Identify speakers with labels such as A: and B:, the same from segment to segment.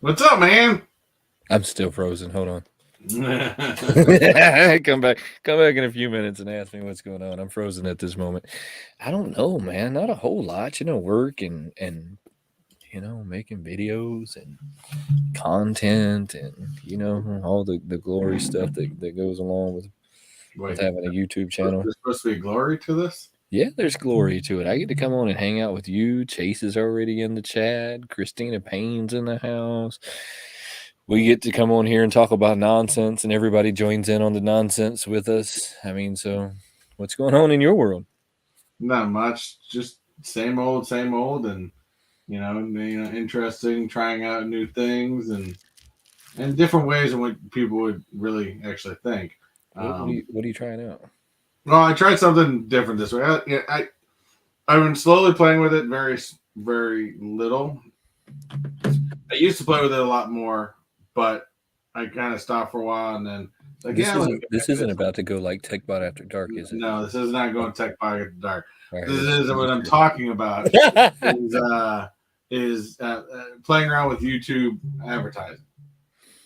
A: What's up, man?
B: I'm still frozen. Hold on.
A: Right.
B: Come back in a few minutes and ask me what's going on. I'm frozen at this moment. I don't know, man. Not a whole lot. Work and making videos and content and all the glory stuff that goes along with
A: Wait,
B: having a YouTube channel.
A: there's supposed to be glory to this?
B: Yeah, there's glory to it. I get to come on and hang out with you. Chase is already in the chat. Christina Payne's in the house. We get to come on here and talk about nonsense, and everybody joins in on the nonsense with us. I mean, so what's going on in your world?
A: Not much. Just same old, and interesting, trying out new things and different ways in which people would really actually think.
B: What are you trying out?
A: Well, I tried something different this way. I've been slowly playing with it, very little. I used to play with it a lot more, but I kind of stopped for a while, and then like,
B: This
A: yeah, let me
B: isn't
A: get back
B: this
A: to
B: isn't
A: this.
B: about to go like Techbot After Dark, is it?
A: No, this is not going tech pocket at the dark.
B: All right,
A: This is what I'm talking about. Playing around with YouTube advertising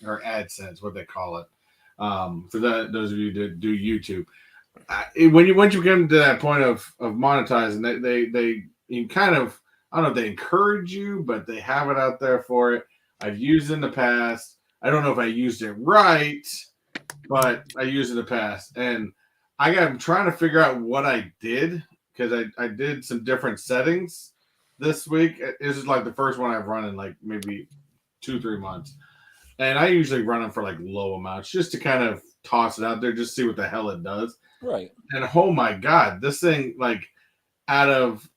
A: or AdSense, what they call it. For those of you that do YouTube, once you come to that point of monetizing, they you kind of, I don't know if they encourage you, but they have it out there for it. I've used it in the past. I don't know if I used it right, but I used it in the past, and I'm trying to figure out what I did because I did some different settings this week. This is like the first one I've run in like maybe 2-3 months, and I usually run them for like low amounts just to kind of toss it out there, just see what the hell it does.
B: Right.
A: And oh my god, this thing, like, out of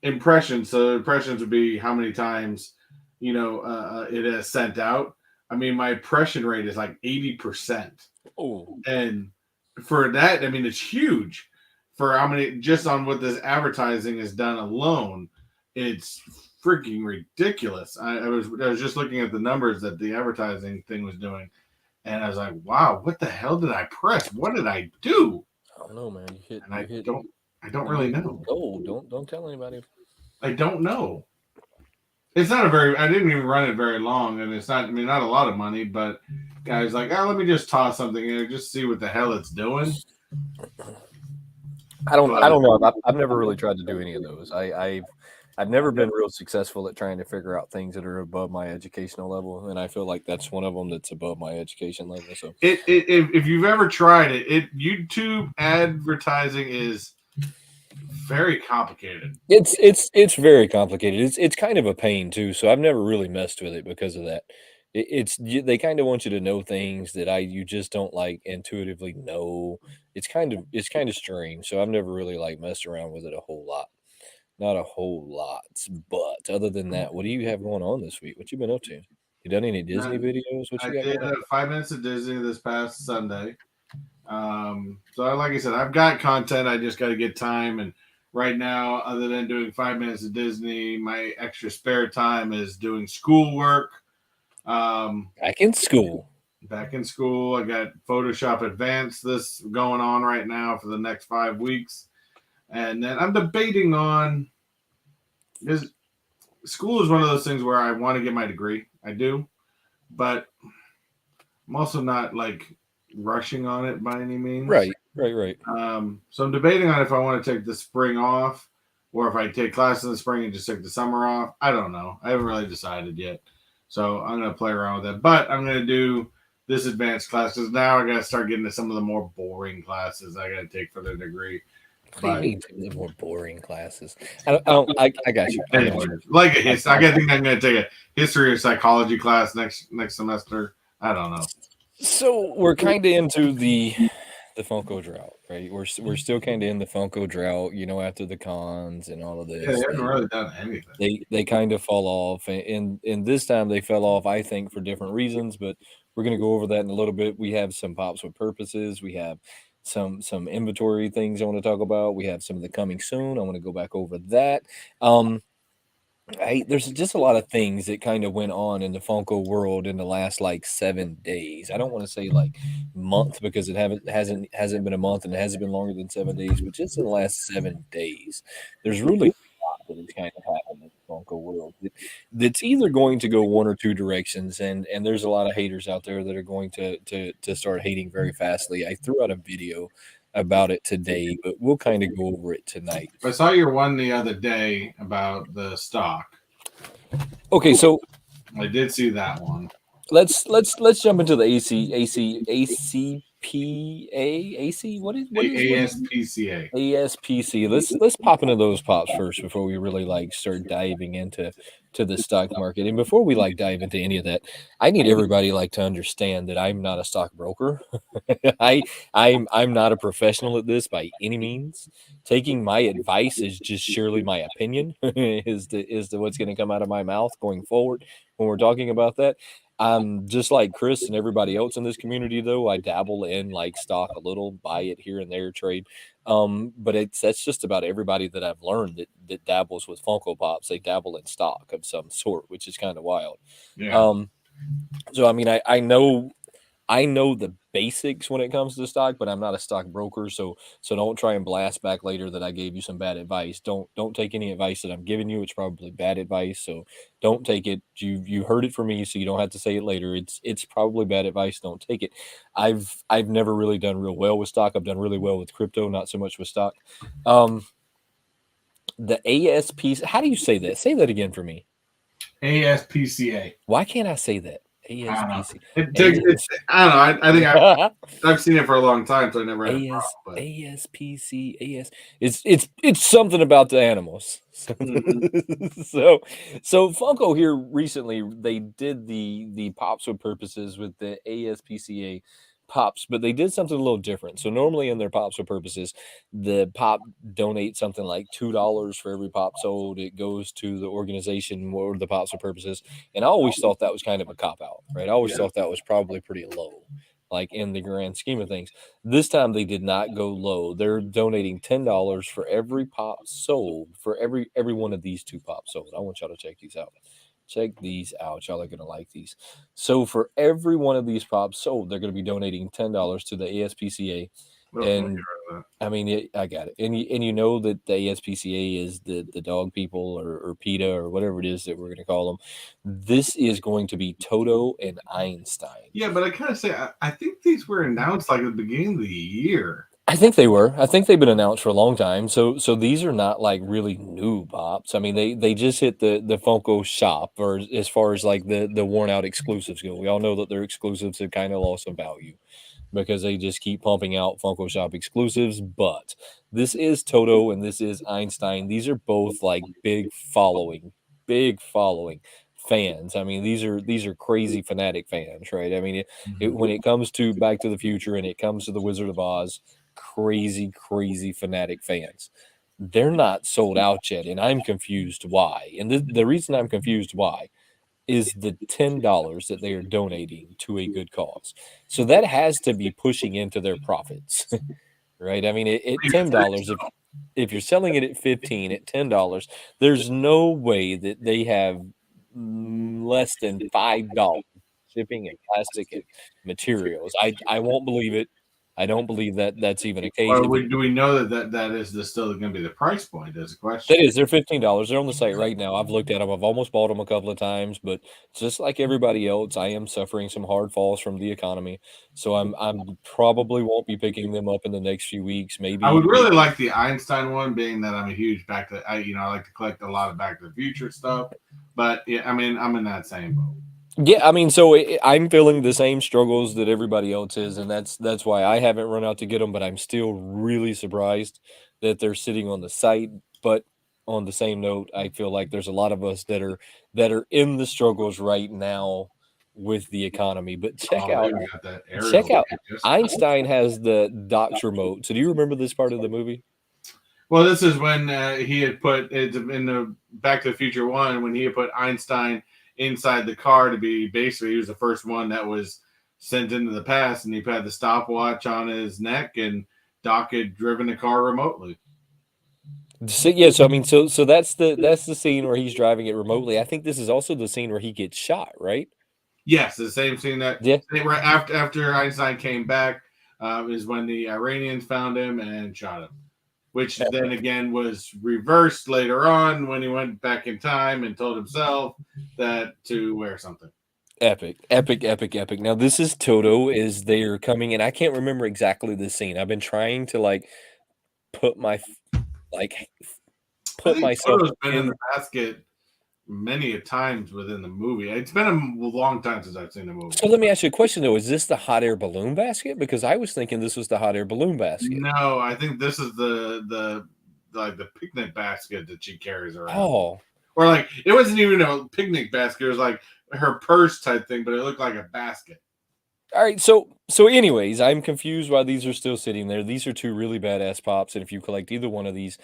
A: impressions, so impressions would be how many times it has sent out. I mean, my impression rate is like 80%.
B: Oh,
A: And for that, I mean, it's huge for how many, just on what this advertising has done alone. It's freaking ridiculous. I was just looking at the numbers that the advertising thing was doing, and I was like, wow, what the hell did I press? What did I do?
B: I don't know, man.
A: And
B: You hit
A: I don't
B: you
A: really
B: hit
A: know.
B: gold. Don't tell anybody.
A: I don't know. It's not a very. I didn't even run it very long, and it's not. I mean, not a lot of money, but guys like, oh, let me just toss something in there, just see what the hell it's doing.
B: I
A: But
B: don't know. I've never really tried to do any of those. I've never been real successful at trying to figure out things that are above my educational level, and I feel like that's one of them that's above my education level. So
A: if you've ever tried it, YouTube advertising is very complicated.
B: it's very complicated. It's kind of a pain too. So I've never really messed with it because of that. They kind of want you to know things that you just don't like intuitively know. It's kind of strange. So I've never really like messed around with it a whole lot. Not a whole lot. But other than that, what do you have going on this week? What you been up to? You done any Disney
A: And
B: videos? What
A: I
B: you got
A: did
B: going on?
A: 5 minutes of Disney this past Sunday. So like I said, I've got content. I just got to get time. And right now, other than doing 5 minutes of Disney, my extra spare time is doing schoolwork.
B: Back in school.
A: Back in school, I got Photoshop Advanced this going on right now for the next 5 weeks, and then I'm debating on, because school is one of those things where I want to get my degree. I do, but I'm also not like rushing on it by any means.
B: Right.
A: So I'm debating on if I want to take the spring off or if I take classes in the spring and just take the summer off. I don't know. I haven't really decided yet. So I'm going to play around with it. But I'm going to do this advanced class because now I got to start getting to some of the more boring classes I got to take for the degree.
B: What do you
A: But
B: mean the more boring classes? I got you. I got you.
A: like a history, I think I'm going to take a history or psychology class next semester. I don't know.
B: So we're kind of into the Funko drought, right? We're still kind of in the Funko drought, after the cons and all of
A: Yeah, they
B: this.
A: haven't really done anything.
B: They kind of fall off, and this time they fell off, I think, for different reasons. But we're gonna go over that in a little bit. We have some pops with purposes. We have some inventory things I want to talk about. We have some of the coming soon. I want to go back over that. There's just a lot of things that kind of went on in the Funko world in the last like 7 days. I don't want to say like month because it hasn't been a month and it hasn't been longer than 7 days, but just in the last 7 days, there's really a lot that has kind of happened in the Funko world. That's either going to go one or two directions, and there's a lot of haters out there that are going to start hating very fastly. I threw out a video about it today, but we'll kind of go over it tonight.
A: I saw your one the other day about the stock.
B: Okay, so
A: I did see that one.
B: let's jump into the ACPA. What is
A: ASPCA?
B: ASPC. Let's pop into those pops first before we really like start diving into the stock market. And before we like dive into any of that, I need everybody like to understand that I'm not a stockbroker. I'm not a professional at this by any means. Taking my advice is just surely my opinion is the what's going to come out of my mouth going forward when we're talking about that. Just like Chris and everybody else in this community, though, I dabble in like stock a little, buy it here and there, trade. But that's just about everybody that I've learned that dabbles with Funko Pops. They dabble in stock of some sort, which is kind of wild.
A: Yeah.
B: So I mean, I know the basics when it comes to stock, but I'm not a stockbroker, so don't try and blast back later that I gave you some bad advice. Don't take any advice that I'm giving you. It's probably bad advice, so don't take it. You heard it from me, so you don't have to say it later. It's probably bad advice. Don't take it. I've never really done real well with stock. I've done really well with crypto, not so much with stock. The ASP. How do you say that? Say that again for me.
A: ASPCA.
B: Why can't I say that? ASPC.
A: I don't know. I think I've seen it for a long time, so I never had a problem.
B: ASPC, AS. It's something about the animals.
A: Mm-hmm.
B: So Funko here recently they did the pops with purposes with the ASPCA pops, but they did something a little different. So normally in their pops with purposes, the pop donates something like $2 for every pop sold. It goes to the organization or the pops with purposes. And I always thought that was kind of a cop out, right? I always thought that was probably pretty low, like in the grand scheme of things. This time they did not go low. They're donating $10 for every pop sold, for every one of these two pops sold. I want y'all to check these out. Check these out. Y'all are going to like these. So for every one of these pops sold, they're going to be donating $10 to the ASPCA. And I mean, I got it. And you know that the ASPCA is the dog people or PETA or whatever it is that we're going to call them. This is going to be Toto and Einstein.
A: Yeah, but I kind of say I think these were announced like at the beginning of the year.
B: I think they were. I think they've been announced for a long time. So these are not like really new pops. I mean, they just hit the Funko shop, or as far as like the worn out exclusives go. We all know that their exclusives have kind of lost some value because they just keep pumping out Funko Shop exclusives. But this is Toto and this is Einstein. These are both like big following fans. I mean, these are crazy fanatic fans, right? I mean, when it comes to Back to the Future and it comes to the Wizard of Oz, crazy fanatic fans. They're not sold out yet, and I'm confused why. And the reason I'm confused why is the $10 that they are donating to a good cause. So that has to be pushing into their profits, right? I mean, at $10, if you're selling it at 15, at $10, there's no way that they have less than $5 shipping and plastic and materials. I won't believe it. I don't believe that that's even a case.
A: Or do we know that is still going to be the price point? That's a question.
B: It is. They're $15. They're on the site right now. I've looked at them. I've almost bought them a couple of times, but just like everybody else, I am suffering some hard falls from the economy. So I'm probably won't be picking them up in the next few weeks. Maybe
A: I would really like the Einstein one, being that I'm a huge I like to collect a lot of Back to the Future stuff. But yeah, I mean, I'm in that same boat.
B: Yeah, I mean, so I'm feeling the same struggles that everybody else is, and that's why I haven't run out to get them. But I'm still really surprised that they're sitting on the site. But on the same note, I feel like there's a lot of us that are in the struggles right now with the economy. But check out Einstein has the Doc's remote. So do you remember this part of the movie?
A: Well, this is when he had put it in the Back to the Future one, when he had put Einstein inside the car to be basically, he was the first one that was sent into the past, and he had the stopwatch on his neck, and Doc had driven the car remotely.
B: So, yeah, so I mean, so that's the scene where he's driving it remotely. I think this is also the scene where he gets shot, right?
A: Yes, the same scene right after Einstein came back is when the Iranians found him and shot him. which then again was reversed later on when he went back in time and told himself that to wear something.
B: Epic, epic, epic, epic. Now this is Toto is they're coming in. I can't remember exactly the scene. I've been trying to like put my like
A: I
B: put
A: think
B: myself
A: Toto's been in
B: in.
A: the basket many a times within the movie. It's been a long time since I've seen the movie.
B: So let me ask you a question though. Is this the hot air balloon basket? Because I was thinking this was the hot air balloon basket.
A: No, I think this is the like the picnic basket that she carries around.
B: Oh,
A: Or like it wasn't even a picnic basket, it was like her purse type thing, but it looked like a basket.
B: all right. So anyways, I'm confused why these are still sitting there. These are two really badass pops, and if you collect either one of these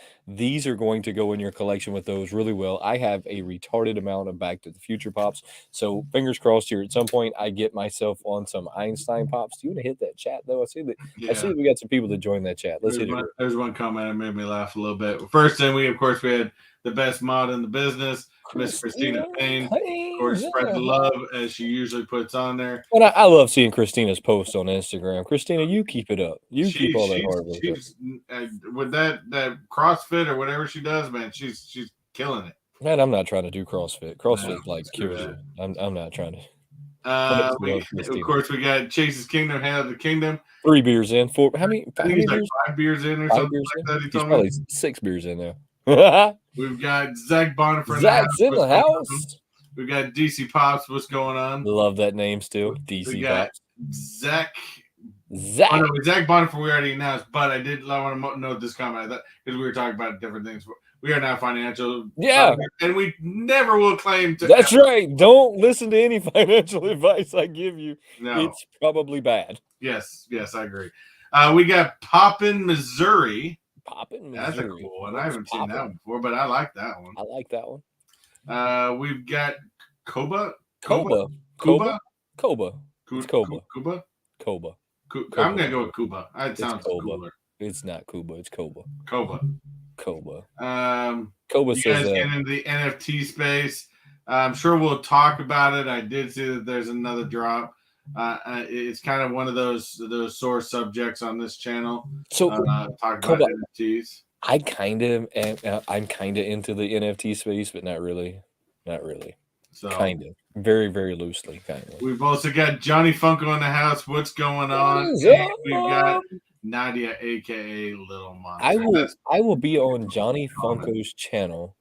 B: are going to go in your collection with those really well. I have a retarded amount of Back to the Future pops, so fingers crossed here at some point I get myself on some Einstein pops. Do you want to hit that chat though? I see
A: Yeah.
B: that we got some people that join that chat. Let's hit it.
A: There's one comment that made me laugh a little bit. First thing we had the best mod in the business, Miss Christina Payne. Of course, spread the love as she usually puts on there.
B: And I love seeing Christina's post on Instagram. Christina, you keep it up. You keep all that hard work up.
A: With that CrossFit or whatever she does, man, she's killing it.
B: Man, I'm not trying to do CrossFit. CrossFit
A: No,
B: like
A: screw
B: kills you. I'm not trying to.
A: Of course, we got Chase's Kingdom, Head of the Kingdom.
B: 3 beers in. 4. How many?
A: I think he's like 5 beers in or something like that.
B: He's probably 6 beers in now.
A: We've got Zach Bonifer.
B: Zach's in the house.
A: We've got DC Pops. What's going on?
B: Love that name still. DC
A: we got
B: Pops.
A: Zach.
B: Zach.
A: Oh, no, Zach Bonifer we already announced, but I want to note this comment because we were talking about different things. We are not financial.
B: Yeah.
A: And we never will claim to.
B: That's right. Don't listen to any financial advice I give you.
A: No.
B: It's probably bad.
A: Yes, I agree. We got Poppin', Missouri.
B: Poppin', Missouri.
A: That's a cool one. I haven't seen that one before, but I like that one.
B: I like that one.
A: We've got Koba.
B: Koba. It's Koba.
A: I'm gonna go with Kuba. That sounds cooler.
B: It's not Kuba. It's Koba.
A: Koba.
B: Koba
A: You
B: says
A: guys get into the NFT space. I'm sure we'll talk about it. I did see that there's another drop. It's kind of one of those sore subjects on this channel.
B: So
A: talk about NFTs.
B: I'm kind of into the NFT space, but not really. So kind of, very, very loosely, kind of.
A: We've also got Johnny Funko in the house. What's going on? We've got Nadia, aka Little Monster.
B: I will be on Johnny Funko's channel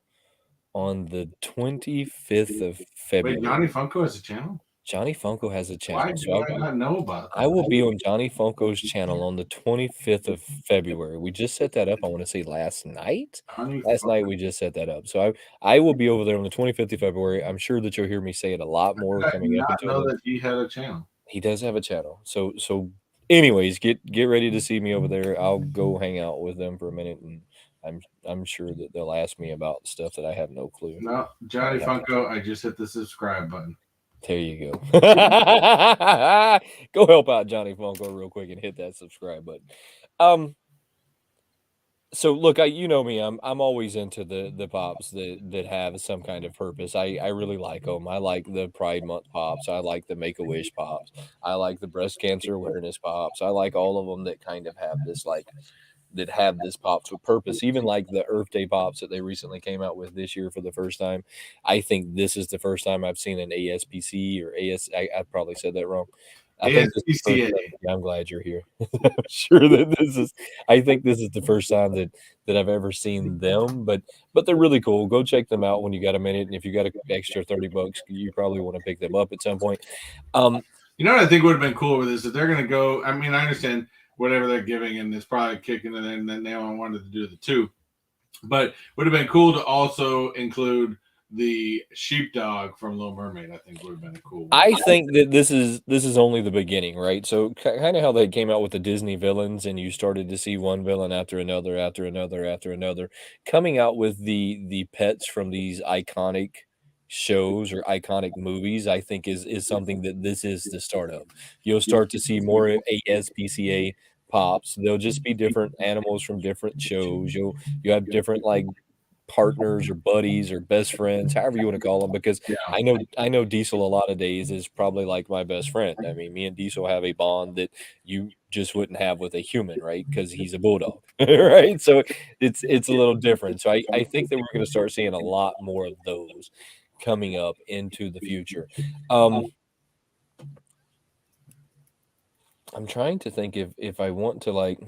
B: on the 25th of February.
A: Wait, Johnny Funko has a channel?
B: Johnny Funko has a channel.
A: Why do I not know about that?
B: I will be on Johnny Funko's channel on the 25th of February. We just set that up, I want to say last night. Last night we just set that up. So I will be over there on the 25th of February. I'm sure that you'll hear me say it a lot more coming up.
A: I know that he had a channel.
B: He does have a channel. So anyways, get ready to see me over there. I'll go hang out with them for a minute, and I'm sure that they'll ask me about stuff that I have no clue.
A: No, Johnny Funko, I just hit the subscribe button.
B: There you go. Go help out Johnny Funko real quick and hit that subscribe button. So look, you know me, I'm always into the pops that have some kind of purpose. I really like them. I like the Pride Month pops. I like the Make-A-Wish pops. I like the breast cancer awareness pops. I like all of them that kind of have this that have this pops with purpose, even like the Earth Day pops that they recently came out with this year for the first time. I think this is the first time I've seen an ASPC or I probably said that wrong.
A: ASPCA.
B: I'm glad you're here. I'm sure that I think this is the first time that I've ever seen them, but they're really cool. Go check them out when you got a minute, and if you got an extra $30, you probably want to pick them up at some point.
A: You know what I think would have been cool with this if they're going to go. I mean, I understand whatever they're giving, and it's probably kicking it, and then they only wanted to do the 2. But would have been cool to also include the sheepdog from Little Mermaid. I think would have been a cool one.
B: I think that this is only the beginning, right? So kind of how they came out with the Disney villains, and you started to see one villain after another, coming out with the pets from these iconic shows or iconic movies. I think is something that this is the start of. You'll start to see more ASPCA pops. They'll just be different animals from different shows. You have different like partners or buddies or best friends, however you want to call them, because
A: Yeah.
B: I know Diesel a lot of days is probably like my best friend. I mean, me and Diesel have a bond that you just wouldn't have with a human, right? Because he's a bulldog, right? So it's a little different. So I think that we're going to start seeing a lot more of those coming up into the future. I'm trying to think if I want to like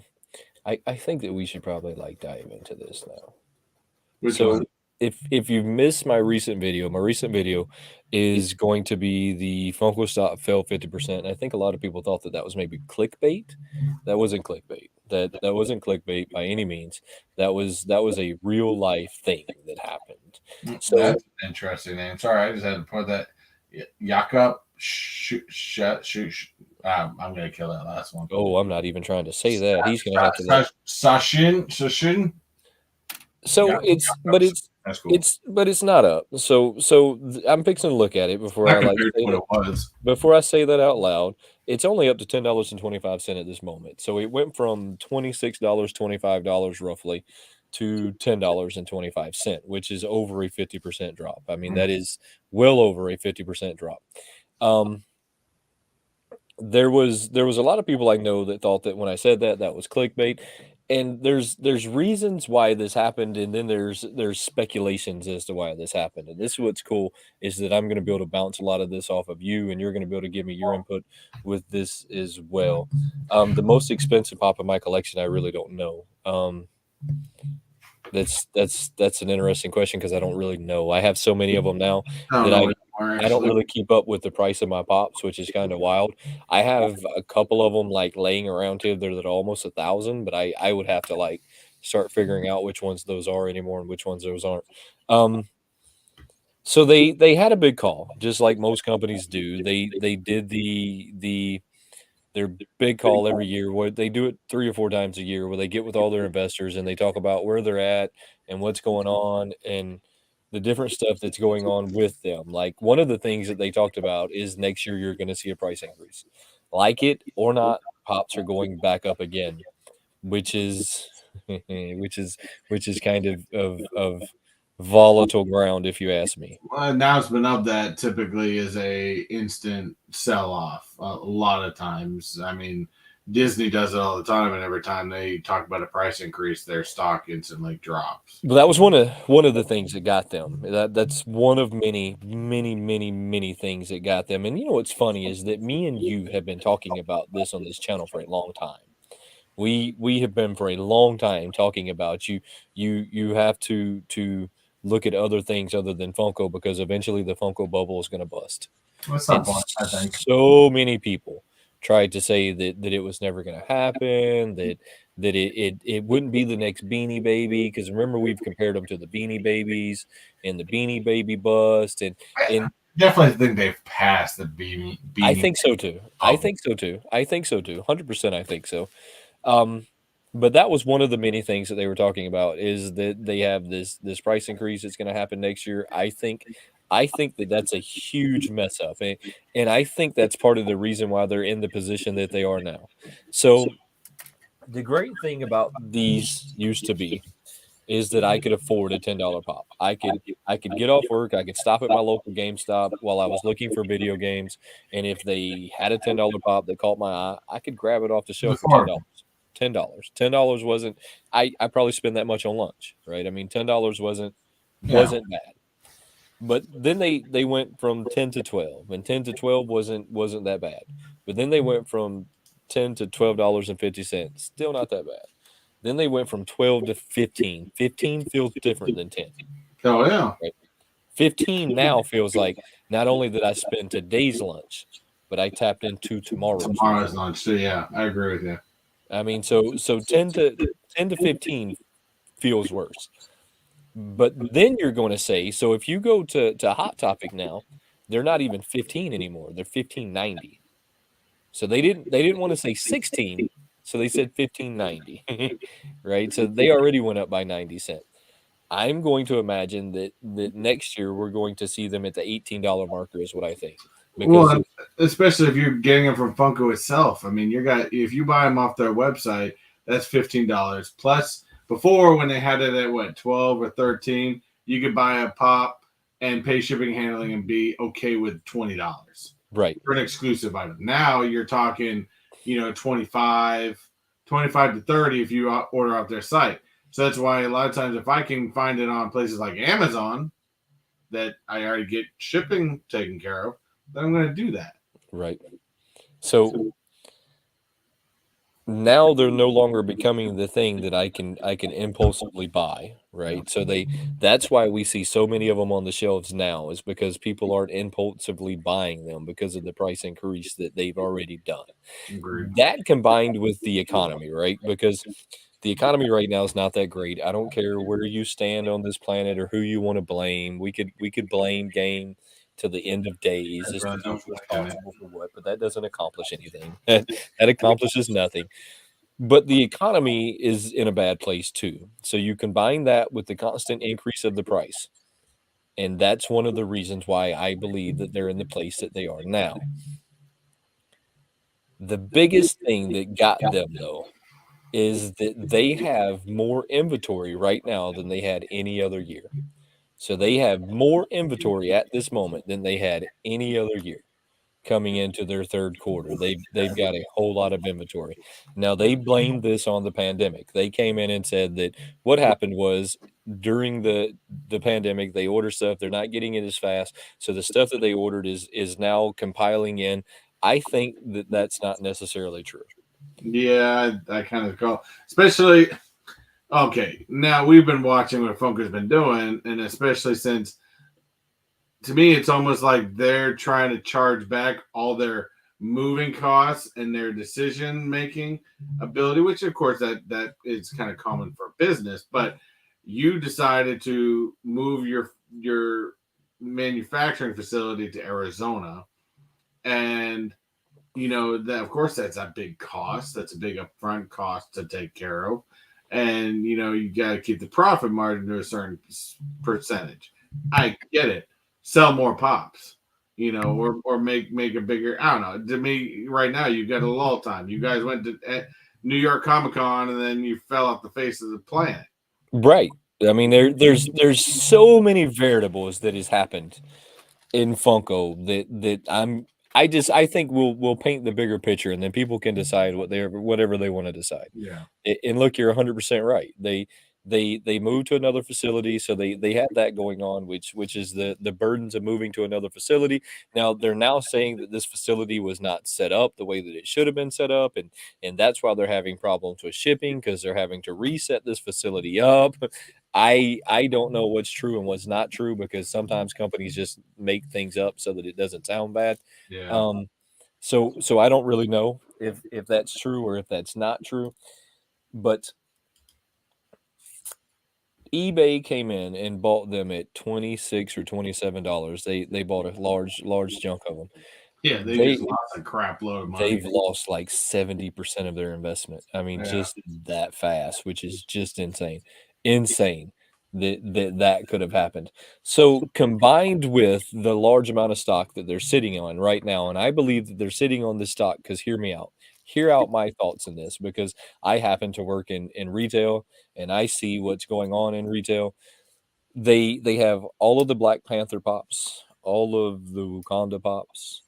B: I think that we should probably like dive into this now.
A: Which
B: So
A: one?
B: if you missed my recent video is going to be the Funko stock fell 50%. I think a lot of people thought that that was maybe clickbait. That wasn't clickbait. That wasn't clickbait by any means. That was a real life thing that happened. So
A: That's an interesting name. Sorry, I just had to put that. Yakup. I'm gonna kill that last one.
B: oh, I'm not even trying to say that. He's gonna have to like
A: Sashin.
B: so it's but it's
A: That's cool.
B: it's not up. I'm fixing to look at it before
A: Not
B: I like
A: compared to
B: say
A: what
B: that.
A: it was.
B: Before I say that out loud, it's only up to $10.25 at this moment. So it went from $26, $25 roughly to $10.25, which is over a 50% drop. I mean, that is well over a 50% drop. Um, there was a lot of people I know that thought that when I said that that was clickbait, and there's reasons why this happened, and then there's speculations as to why this happened. And this is what's cool is that I'm going to be able to bounce a lot of this off of you, and you're going to be able to give me your input with this as well. The most expensive pop in my collection, I really don't know. That's an interesting question because I don't really know. I have so many of them now
A: I don't
B: that
A: know
B: I
A: anymore,
B: I don't
A: actually.
B: really keep up with the price of my pops, which is kind of wild. I have a couple of them like laying around here that are almost 1,000, but I would have to like start figuring out which ones those are anymore and which ones those aren't. Um, so they had a big call, just like most companies do. They did their big call every year. Where they do it 3 or 4 times a year, where they get with all their investors and they talk about where they're at and what's going on and the different stuff that's going on with them. Like one of the things that they talked about is next year you're going to see a price increase, like it or not. Pops are going back up again, which is which is kind of volatile ground, if you ask me.
A: Announcement of that typically is a instant sell off. A lot of times, I mean, Disney does it all the time, and every time they talk about a price increase, their stock instantly drops.
B: But that was one of the things that got them. That's one of many, many, many, many things that got them. And you know what's funny is that me and you have been talking about this on this channel for a long time. We have been for a long time talking about you have to look at other things other than Funko because eventually the Funko bubble is going to bust.
A: What's
B: And
A: up, point? I think.
B: so many people tried to say that it was never going to happen, that it wouldn't be the next Beanie Baby, because remember we've compared them to the Beanie Babies and the Beanie Baby bust, and
A: Definitely think they've passed the
B: I
A: beanie.
B: think so too. I
A: Bubble.
B: think so too. I think so too. 100%. I think so. Um, but that was one of the many things that they were talking about is that they have this price increase that's going to happen next year. I think that that's a huge mess up, and I think that's part of the reason why they're in the position that they are now. So the great thing about these used to be is that I could afford a $10 pop. I could get off work, I could stop at my local GameStop while I was looking for video games, and if they had a $10 pop that caught my eye, I could grab it off the shelf for $10. $10 wasn't I probably spend that much on lunch, right? I mean, $10 wasn't bad. But then they went from 10 to 12, and 10 to 12 wasn't that bad. But then they went from 10 to $12.50, still not that bad. Then they went from 12 to 15. 15 feels different than 10.
A: Oh yeah.
B: Right? 15 now feels like not only did I spend today's lunch, but I tapped into tomorrow's
A: Tomorrow's
B: lunch.
A: lunch. So yeah, I agree with you.
B: I mean, so 10 to 15 feels worse. But then you're going to say, so if you go to Hot Topic now, they're not even 15 anymore. They're 15.90. So they didn't want to say 16, so they said 15.90. Right? So they already went up by 90 cents. I'm going to imagine that next year we're going to see them at the $18 marker is what I think. Because
A: Well, especially if you're getting them from Funko itself. I mean, if you buy them off their website, that's $15 plus. Before, when they had it at what 12 or 13, you could buy a pop and pay shipping and handling and be okay with $20
B: Right.
A: for an exclusive item. Now you're talking, 25 to 30 if you order off their site. So that's why a lot of times if I can find it on places like Amazon that I already get shipping taken care of, then I'm going to do that.
B: Right. So now they're no longer becoming the thing that I can impulsively buy, right? So that's why we see so many of them on the shelves now, is because people aren't impulsively buying them because of the price increase that they've already done.
A: Agreed.
B: That combined with the economy, right? Because the economy right now is not that great. I don't care where you stand on this planet or who you want to blame. We could blame game to the end of days
A: I
B: as to
A: really don't
B: who's
A: like it.
B: responsible for what, but that doesn't accomplish anything. That accomplishes nothing. But the economy is in a bad place too. So you combine that with the constant increase of the price. And that's one of the reasons why I believe that they're in the place that they are now. The biggest thing that got them though is that they have more inventory right now than they had any other year. So they have more inventory at this moment than they had any other year coming into their third quarter. They've got a whole lot of inventory. Now they blamed this on the pandemic. They came in and said that what happened was during the pandemic they order stuff, they're not getting it as fast. So the stuff that they ordered is now compiling in. I think that that's not necessarily true.
A: Yeah, I kind of call, especially. Okay, now we've been watching what Funko's been doing, and especially since, to me, it's almost like they're trying to charge back all their moving costs and their decision making ability, which of course that is kind of common for business. But you decided to move your manufacturing facility to Arizona, and that of course that's a big cost. That's a big upfront cost to take care of, and you got to keep the profit margin to a certain percentage. I get it. Sell more pops, or make a bigger. I don't know. To me, right now you got a lull time. You guys went to New York Comic Con and then you fell off the face of the planet.
B: Right. I mean, there's so many variables that has happened in Funko I think we'll paint the bigger picture and then people can decide whatever they want to decide.
A: Yeah.
B: And look, you're 100% right. They moved to another facility, so they had that going on, which is the burdens of moving to another facility. Now they're now saying that this facility was not set up the way that it should have been set up, and that's why they're having problems with shipping because they're having to reset this facility up. I don't know what's true and what's not true because sometimes companies just make things up so that it doesn't sound bad.
A: Yeah.
B: Um, so I don't really know if that's true or if that's not true, but eBay came in and bought them at 26 or $27. They bought a large chunk of them.
A: Yeah, they just
B: They
A: lost a crap load of money.
B: they've lost like 70% of their investment. I mean,
A: Yeah.
B: just that fast, which is just insane. Insane that could have happened. So combined with the large amount of stock that they're sitting on right now, and I believe that they're sitting on this stock because hear me out. Hear out my thoughts in this because I happen to work in retail and I see what's going on in retail. They have all of the Black Panther pops, all of the Wakanda pops,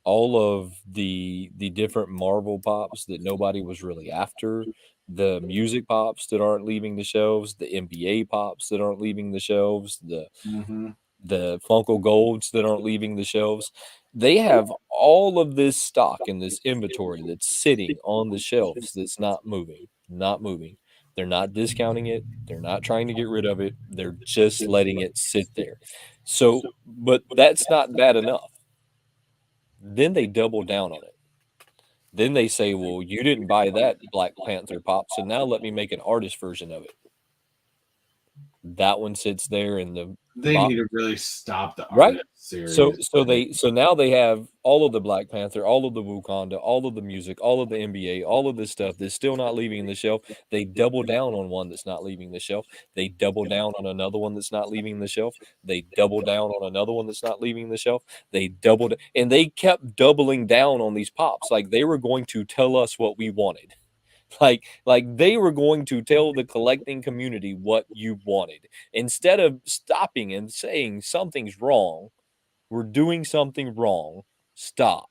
B: all of the different Marvel pops that nobody was really after, the music pops that aren't leaving the shelves, the NBA pops that aren't leaving the shelves,
A: Mm-hmm.
B: the Funko Golds that aren't leaving the shelves. They have all of this stock and this inventory that's sitting on the shelves that's not moving, not moving. They're not discounting it. They're not trying to get rid of it. They're just letting it sit there. So, but that's not bad enough. Then they double down on it. Then they say, well, you didn't buy that Black Panther pop, so now let me make an artist version of it. That one sits there in the
A: They need
B: box.
A: to really stop the
B: Right.
A: artist
B: So
A: series.
B: now they have all of the Black Panther, all of the Wakanda, all of the music, all of the NBA, all of this stuff that's still not leaving the shelf. They double down on one that's not leaving the shelf. They double down on another one that's not leaving the shelf. They double down on another one that's not leaving the shelf. They doubled and they kept doubling down on these pops like they were going to tell us what we wanted. Like they were going to tell the collecting community what you wanted. Instead of stopping and saying something's wrong, we're doing something wrong, stop.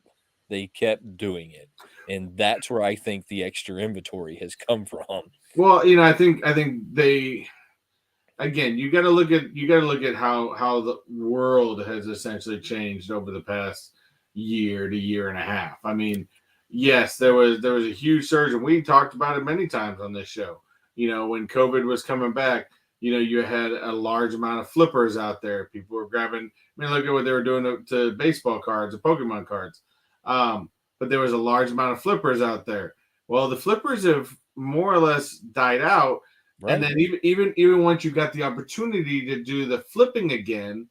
B: They kept doing it. And that's where I think the extra inventory has come from.
A: Well, I think they, again, you got to look at how the world has essentially changed over the past year to year and a half. I mean, yes, there was a huge surge, and we talked about it many times on this show. When COVID was coming back, you had a large amount of flippers out there. People were grabbing. I mean, look at what they were doing to baseball cards or Pokemon cards. But there was a large amount of flippers out there. Well, the flippers have more or less died out, and
B: Right.
A: then even once you got the opportunity to do the flipping again,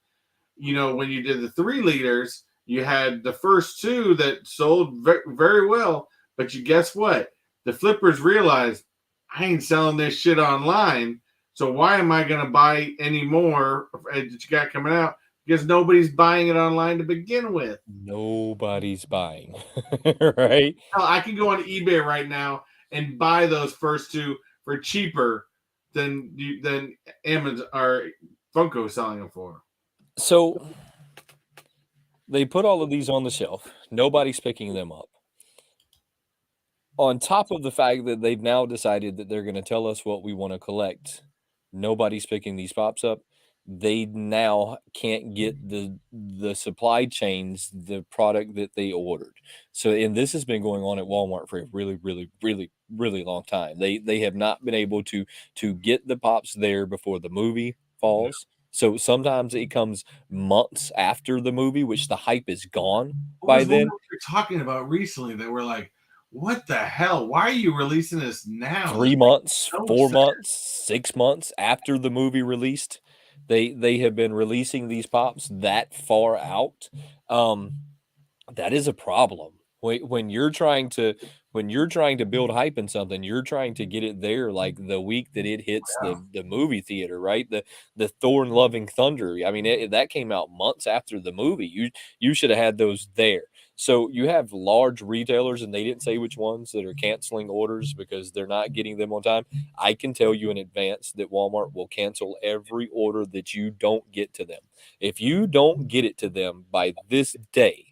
A: when you did the 3 liters, you had the first two that sold very, very well. But you guess what? The flippers realized, I ain't selling this shit online. So why am I going to buy any more that you got coming out? Because nobody's buying it online to begin with.
B: Nobody's buying. Right?
A: Hell, I can go on eBay right now and buy those first two for cheaper than Amazon or Funko selling them for.
B: So they put all of these on the shelf. Nobody's picking them up. On top of the fact that they've now decided that they're going to tell us what we want to collect, nobody's picking these pops up. They now can't get the supply chains the product that they ordered. So, and this has been going on at Walmart for a really, really, really, really long time. They have not been able to get the pops there before the movie falls. So sometimes it comes months after the movie, which the hype is gone
A: What
B: by
A: was one
B: then.
A: that we were talking about recently that we're like, what the hell? Why are you releasing this now?
B: 3
A: This
B: months,
A: makes no
B: 4
A: sense.
B: months, 6 months after the movie released. They have been releasing these pops that far out. Um, that is a problem. When you're trying to build hype in something, you're trying to get it there like the week that it hits
A: Yeah.
B: the movie theater, right? The Thor and Loving Thunder. I mean, that came out months after the movie. You should have had those there. So you have large retailers, and they didn't say which ones that are canceling orders because they're not getting them on time. I can tell you in advance that Walmart will cancel every order that you don't get to them. If you don't get it to them by this day,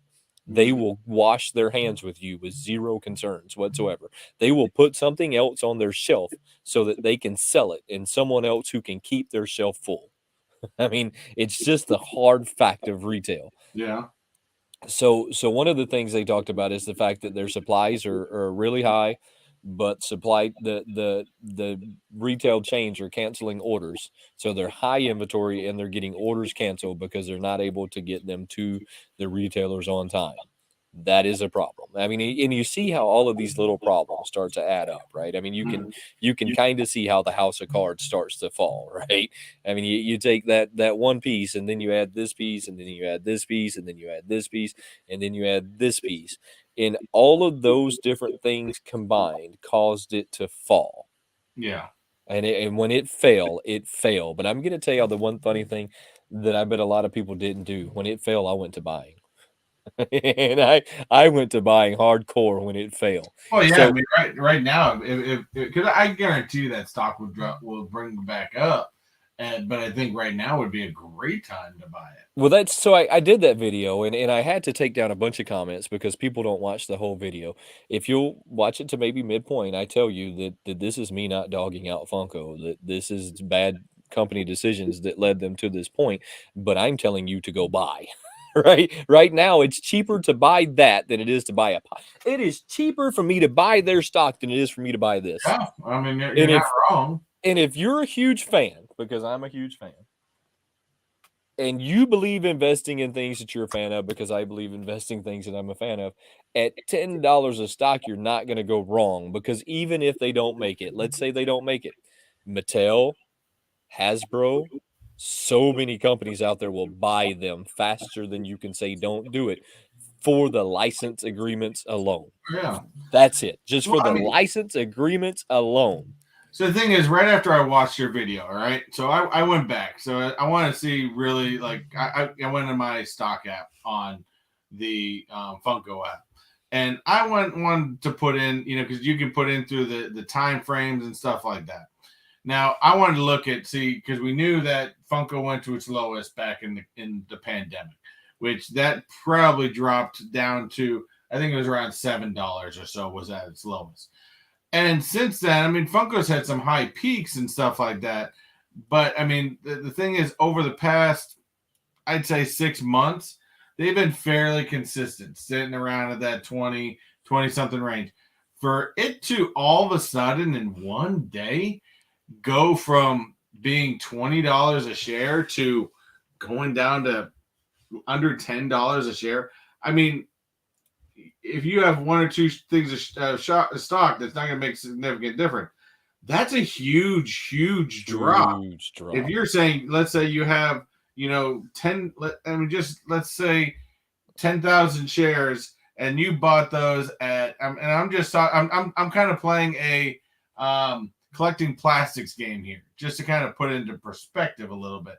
B: they
A: Mhm.
B: will wash their hands with you with zero concerns whatsoever. They will put something else on their shelf so that they can sell it and someone else who can keep their shelf full. I mean, it's just the hard fact of retail.
A: Yeah.
B: So one of the things they talked about is the fact that their supplies are really high, but the retail chains are canceling orders. So they're high inventory and they're getting orders canceled because they're not able to get them to the retailers on time. That is a problem. I mean, and you see how all of these little problems start to add up, right? I mean,
A: Mhm.
B: you can kind of see how the house of cards starts to fall, right? I mean, you take that one piece and then you add this piece and then you add this piece and then you add this piece and then you add this piece. And all of those different things combined caused it to fall.
A: Yeah.
B: And when it fell, it fell. But I'm gonna tell you the one funny thing that I bet a lot of people didn't do. When it fell, I went to buying. And I went to buying hardcore when it fell.
A: Oh yeah. I
B: So
A: mean, right now, if because I guarantee you that stock will bring back up, but I think right now would be a great time to buy it.
B: well, that's so I did that video and I had to take down a bunch of comments because people don't watch the whole video. If you'll watch it to maybe midpoint, I tell you that this is me not dogging out Funko, that this is bad company decisions that led them to this point, but I'm telling you to go buy. Right now, it's cheaper to buy that than it is to buy a pie. It is cheaper for me to buy their stock than it is for me to buy this.
A: Yeah. I mean, you're
B: And
A: not wrong.
B: if you're a huge fan, because I'm a huge fan, and you believe investing in things that you're a fan of, because I believe investing things that I'm a fan of, at $10 a stock, you're not going to go wrong. Because even if they don't make it, let's say they don't make it, Mattel, Hasbro, so many companies out there will buy them faster than you can say don't do it for the license agreements alone.
A: Yeah.
B: That's it. Just
A: Well,
B: for
A: I
B: the
A: mean,
B: license agreements alone.
A: so the thing is, right after I watched your video, all right, so I went back. So I want to see really like I went to my stock app on the Funko app, And I wanted to put in, because you can put in through the time frames and stuff like that. Now I wanted to look at because we knew that Funko went to its lowest back in the pandemic, which that probably dropped down to, I think it was around $7 or so was at its lowest. And since then, I mean, Funko's had some high peaks and stuff like that. But I mean, the thing is, over the past, I'd say 6 months, they've been fairly consistent, sitting around at that 20 something range. For it to all of a sudden in one day go from being $20 a share to going down to under $10 a share. I mean, if you have one or two things of stock that's not going to make a significant difference, that's a huge drop.
B: Huge drop.
A: If you're saying, let's say you have, 10, let's say 10,000 shares, and you bought those at, and I'm kind of playing a collecting plastics game here, just to kind of put it into perspective a little bit.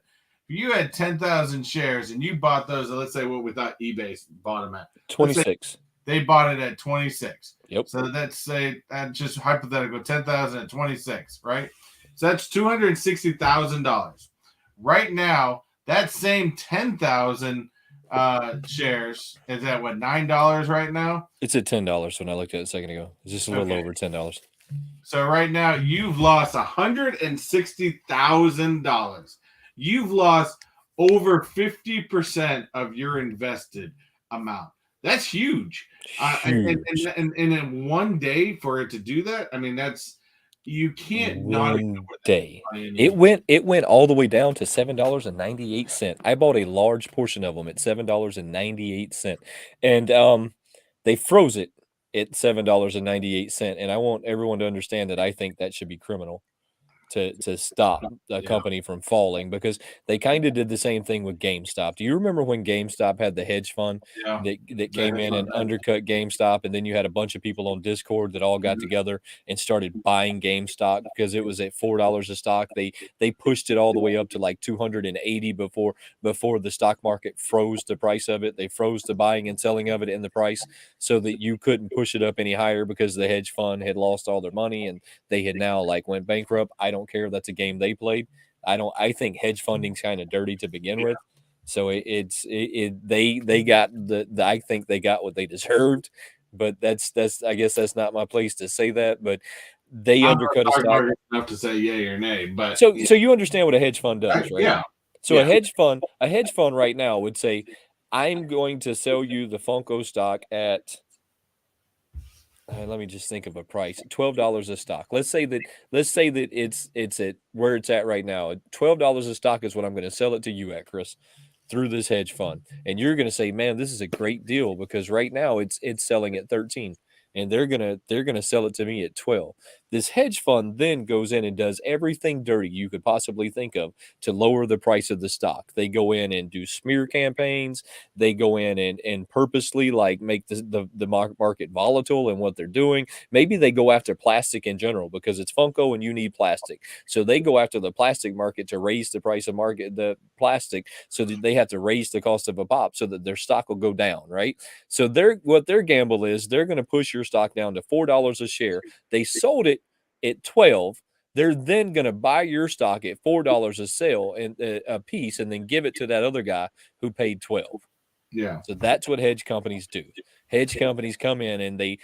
A: If you had 10,000 shares and you bought those, let's say what we thought eBay bought them at
B: 26.
A: They bought it at 26.
B: Yep.
A: So that's just hypothetical, 10,000 at 26, right? So that's $260,000. Right now, that same 10,000 shares is at what, $9 right now?
B: It's at $10 when I looked at it a second ago. It's just a little over $10.
A: So right now you've lost $160,000. You've lost over 50% of your invested amount. That's huge. And in one day for it to do that, I mean, you can't not ignore
B: that. It went all the way down to $7.98. I bought a large portion of them at $7.98, and they froze it at $7.98. And I want everyone to understand that I think that should be criminal to stop a company from falling, because they kind of did the same thing with GameStop. Do you remember when GameStop had the hedge fund that came in and undercut GameStop, and then you had a bunch of people on Discord that all got together and started buying GameStop because it was at $4 a stock? They pushed it all the way up to like 280 before the stock market froze the price of it. They froze the buying and selling of it in the price so that you couldn't push it up any higher, because the hedge fund had lost all their money and they had now went bankrupt. I don't care. That's a game they played. I think hedge funding's kind of dirty to begin with. So they got I think they got what they deserved, but that's I guess that's not my place to say that, but they undercut a stock
A: enough to say yay or nay. But
B: so you understand what a hedge fund does, right?
A: Yeah.
B: So a hedge fund right now would say, I'm going to sell you the Funko stock at let me just think of a price. $12 a stock. Let's say that it's at where it's at right now. $12 a stock is what I'm going to sell it to you at, Chris, through this hedge fund. And you're going to say, man, this is a great deal, because right now it's selling at 13. And they're gonna sell it to me at 12. This hedge fund then goes in and does everything dirty you could possibly think of to lower the price of the stock. They go in and do smear campaigns. They go in and purposely make the market volatile in what they're doing. Maybe they go after plastic in general because it's Funko and you need plastic. So they go after the plastic market to raise the price of the plastic, so that they have to raise the cost of a pop so that their stock will go down, right? So what their gamble is, they're going to push your stock down to $4 a share. They sold it at 12. They're then going to buy your stock at $4 a sale and a piece, and then give it to that other guy who paid 12.
A: Yeah.
B: So that's what hedge companies do. Hedge companies come in and they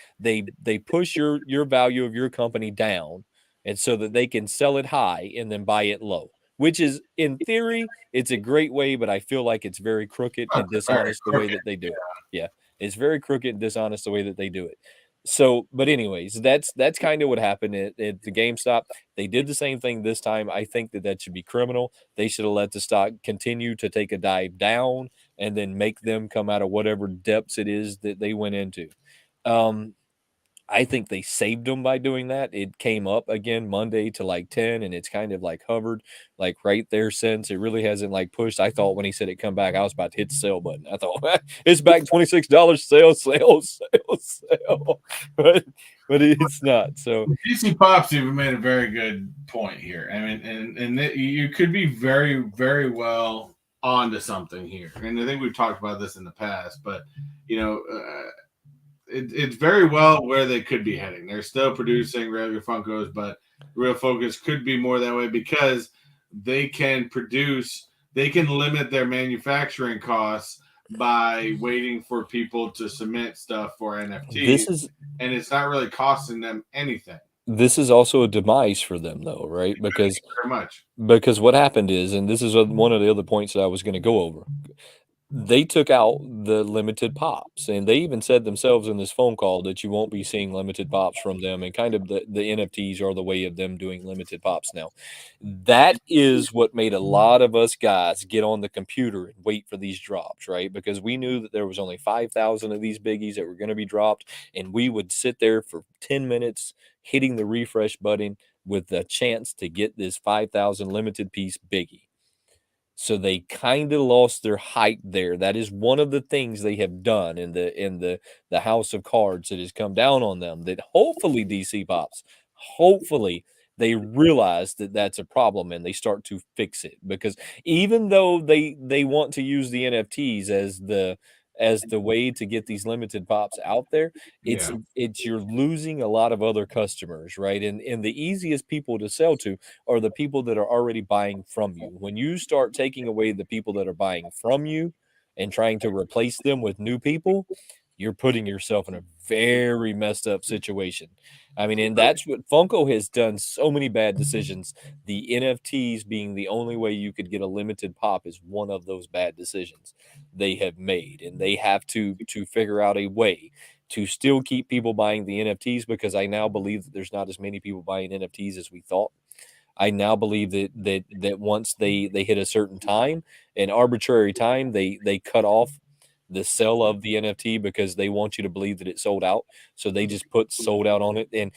B: push your value of your company down, and so that they can sell it high and then buy it low. Which is, in theory, it's a great way, but I feel like it's very crooked and dishonest the way that they do it. Yeah, it's very crooked and dishonest the way that they do it. So, but anyways, that's kind of what happened at the GameStop. They did the same thing this time. I think that should be criminal. They should have let the stock continue to take a dive down and then make them come out of whatever depths it is that they went into. I think they saved them by doing that. It came up again Monday to 10, and it's kind of hovered right there since. It really hasn't pushed. I thought when he said it come back, I was about to hit the sell button. I thought it's back $26, sell. But it's not. So
A: DC Pops even made a very good point here. I mean, and you could be very, very well onto something here. And I think we've talked about this in the past, but it's very well where they could be heading. They're still producing regular Funkos, but real focus could be more that way because they can produce. They can limit their manufacturing costs by waiting for people to submit stuff for NFTs, and it's not really costing them anything.
B: This is also a demise for them, though, right?
A: Thank you very much.
B: Because what happened is, and this is one of the other points that I was going to go over. They took out the limited pops, and they even said themselves in this phone call that you won't be seeing limited pops from them, and kind of the NFTs are the way of them doing limited pops now. That is what made a lot of us guys get on the computer and wait for these drops, right? Because we knew that there was only 5,000 of these biggies that were going to be dropped, and we would sit there for 10 minutes hitting the refresh button with the chance to get this 5,000 limited piece biggie. So they kind of lost their hype there. That is one of the things they have done in the house of cards that has come down on them. That hopefully DC Pops, hopefully they realize that that's a problem and they start to fix it. Because even though they want to use the NFTs as the way to get these limited pops out there, it's you're losing a lot of other customers, right? And the easiest people to sell to are the people that are already buying from you. When you start taking away the people that are buying from you and trying to replace them with new people, you're putting yourself in a very messed up situation. I mean, and that's what Funko has done so many bad decisions. The NFTs being the only way you could get a limited pop is one of those bad decisions they have made. And they have to figure out a way to still keep people buying the NFTs, because I now believe that there's not as many people buying NFTs as we thought. I now believe that once they hit a certain time, an arbitrary time, they cut off the sell of the NFT because they want you to believe that it sold out. So they just put sold out on it. And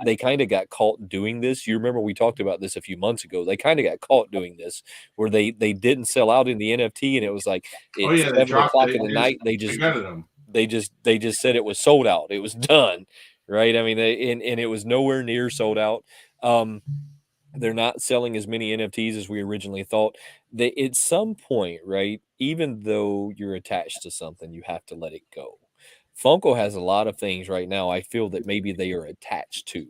B: they kind of got caught doing this. You remember we talked about this a few months ago. They kind of got caught doing this where they didn't sell out in the NFT, and it was like at 7 o'clock in the night they just said it was sold out. It was done. Right. I mean, and it was nowhere near sold out. They're not selling as many NFTs as we originally thought. They, at some point, right, even though you're attached to something, you have to let it go. Funko has a lot of things right now I feel that maybe they are attached to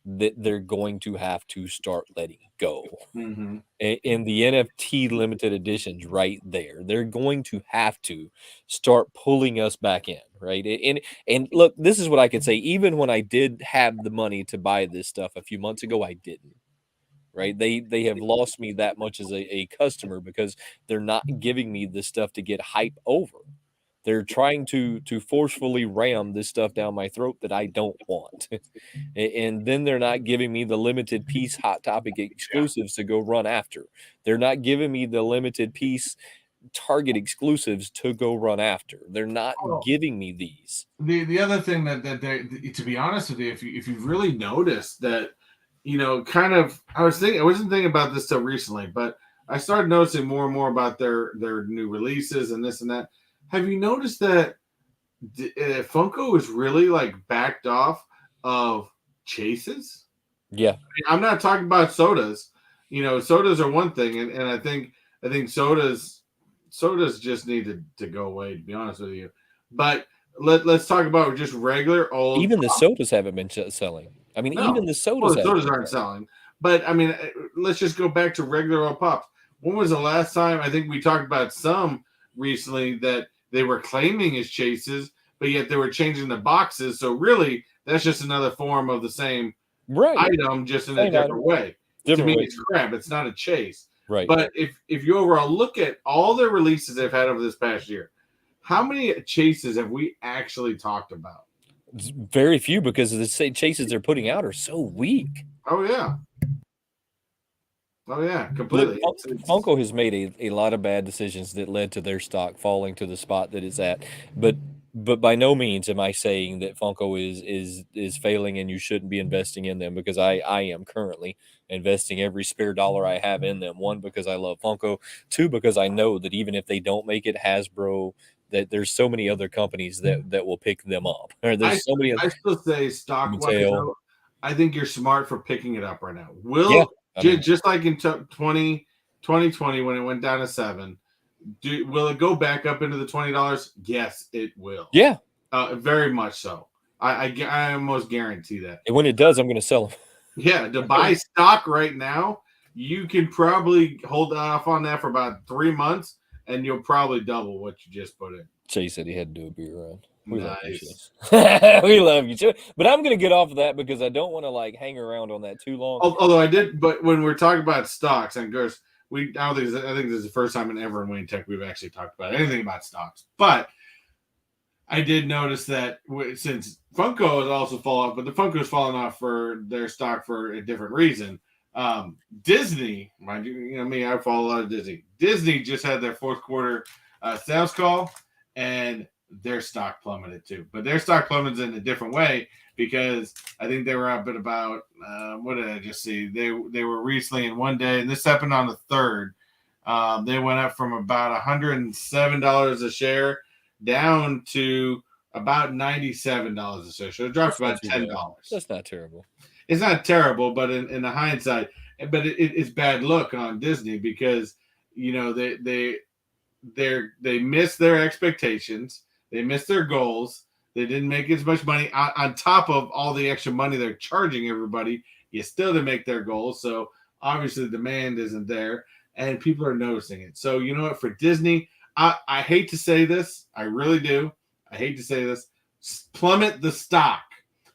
B: that they're going to have to start letting go.
A: Mm-hmm.
B: And the NFT limited editions right there, they're going to have to start pulling us back in, right? And look, this is what I can say. Even when I did have the money to buy this stuff a few months ago, I didn't. Right, they have lost me that much as a customer because they're not giving me this stuff to get hype over. They're trying to forcefully ram this stuff down my throat that I don't want. And then they're not giving me the limited piece Hot Topic exclusives to go run after. They're not giving me the limited piece Target exclusives to go run after. They're not giving me these.
A: The other thing that they, to be honest with you, if you've really noticed that, you know, kind of, I wasn't thinking about this till recently, but I started noticing more and more about their new releases and this and that. Have you noticed that Funko is really like backed off of chases?
B: Yeah.
A: I mean, I'm not talking about sodas. You know, sodas are one thing, and I think sodas just need to go away, to be honest with you. But let's talk about just regular old.
B: Even the sodas haven't been selling. I mean, even the sodas,
A: aren't selling. But I mean, let's just go back to regular old pops. When was the last time? I think we talked about some recently that they were claiming as chases, but yet they were changing the boxes. So really, that's just another form of the same item, just in a different way. To me, it's crap. It's not a chase.
B: Right.
A: But if you overall look at all the releases they've had over this past year, how many chases have we actually talked about?
B: Very few, because the chases they're putting out are so weak.
A: Oh yeah, completely.
B: Funko has made a lot of bad decisions that led to their stock falling to the spot that it's at. But by no means am I saying that Funko is failing and you shouldn't be investing in them, because I am currently investing every spare dollar I have in them. One, because I love Funko. Two, because I know that even if they don't make it, Hasbro, that there's so many other companies that will pick them up. There's so many.
A: I still say stock wise, I think you're smart for picking it up right now. Just like in 2020 when it went down to $7, will it go back up into the $20? Yes, it will.
B: Yeah,
A: Very much so. I almost guarantee that.
B: And when it does, I'm going to sell them.
A: Yeah, to buy stock right now, you can probably hold off on that for about 3 months, and you'll probably double what you just put in.
B: Chase said he had to do a beer run. We love you,
A: Nice.
B: Chase. We love you too. But I'm going to get off of that because I don't want to like hang around on that too long.
A: Although I did, but when we're talking about stocks, and of course, I think this is the first time in ever in Wayne Tech we've actually talked about anything about stocks. But I did notice that since Funko has also fallen off, but the Funko's fallen off for their stock for a different reason. Disney, mind you, you know me, I follow a lot of Disney. Disney just had their fourth quarter sales call, and their stock plummeted too. But their stock plummeted in a different way because I think they were up at about what did I just see? They were recently in one day, and this happened on the 3rd. They went up from about $107 a share down to about $97 a share. So it dropped about $10.
B: That's not terrible.
A: It's not terrible, but in the hindsight, but it's bad luck on Disney because you know they missed their expectations, they missed their goals, they didn't make as much money on top of all the extra money they're charging everybody. You still didn't make their goals, so obviously the demand isn't there, and people are noticing it. So you know what, for Disney, I hate to say this, I really do. I hate to say this, plummet the stock.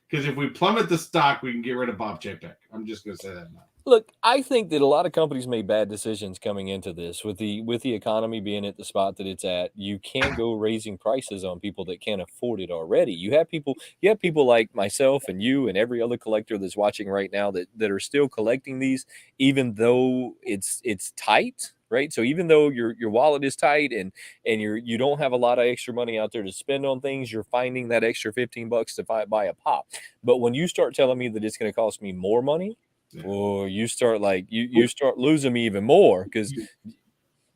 A: Because if we plummet the stock, we can get rid of Bob Chapek. I'm just going to say that now.
B: Look, I think that a lot of companies made bad decisions coming into this with the economy being at the spot that it's at. You can't go raising prices on people that can't afford it already. You have people like myself and you and every other collector that's watching right now that are still collecting these, even though it's tight. Right. So even though your wallet is tight and you don't have a lot of extra money out there to spend on things, you're finding that extra $15 to buy a pop. But when you start telling me that it's going to cost me more money, or you start like you start losing me even more because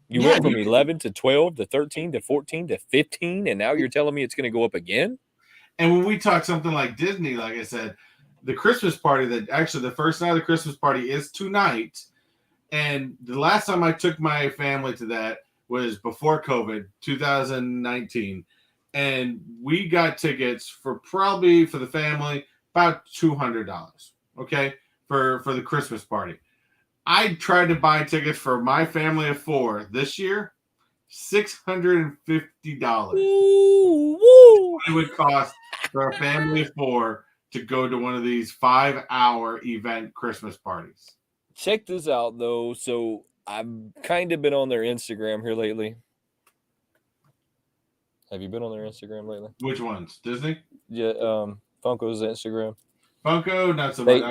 B: you went from 11 to 12 to 13 to 14 to 15, and now you're telling me it's going to go up again.
A: And when we talk something like Disney, like I said, the Christmas party that actually the first night of the Christmas party is tonight. And the last time I took my family to that was before COVID, 2019. And we got tickets for probably for the family about $200. Okay. For the Christmas party. I tried to buy tickets for my family of 4 this year, $650. It would cost for a family of 4 to go to one of these 5-hour event Christmas parties.
B: Check this out, though. So I've kind of been on their Instagram here lately. Have you been on their Instagram lately?
A: Which ones? Disney?
B: Yeah, Funko's Instagram.
A: Funko, not so much.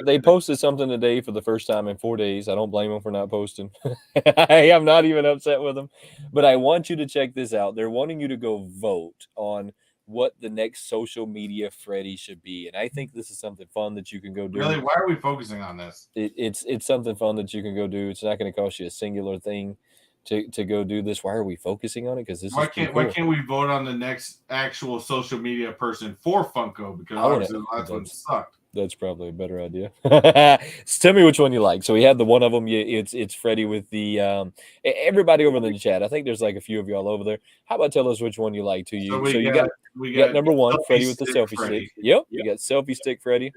B: They posted something today for the first time in 4 days. I don't blame them for not posting. I am not even upset with them. But I want you to check this out. They're wanting you to go vote on what the next social media Freddy should be. And I think this is something fun that you can go do.
A: Really? Why are we focusing on this?
B: It's something fun that you can go do. It's not going to cost you a singular thing to go do this. Why are we focusing on it? Because
A: why can't we vote on the next actual social media person for Funko? Because obviously the last one sucked.
B: That's probably a better idea. So tell me which one you like. So we had the one of them. It's Freddy with the everybody over in the chat. I think there's like a few of y'all over there. How about tell us which one you like to you? So you got number one, Freddy with the selfie stick. Yep. You got selfie stick Freddy.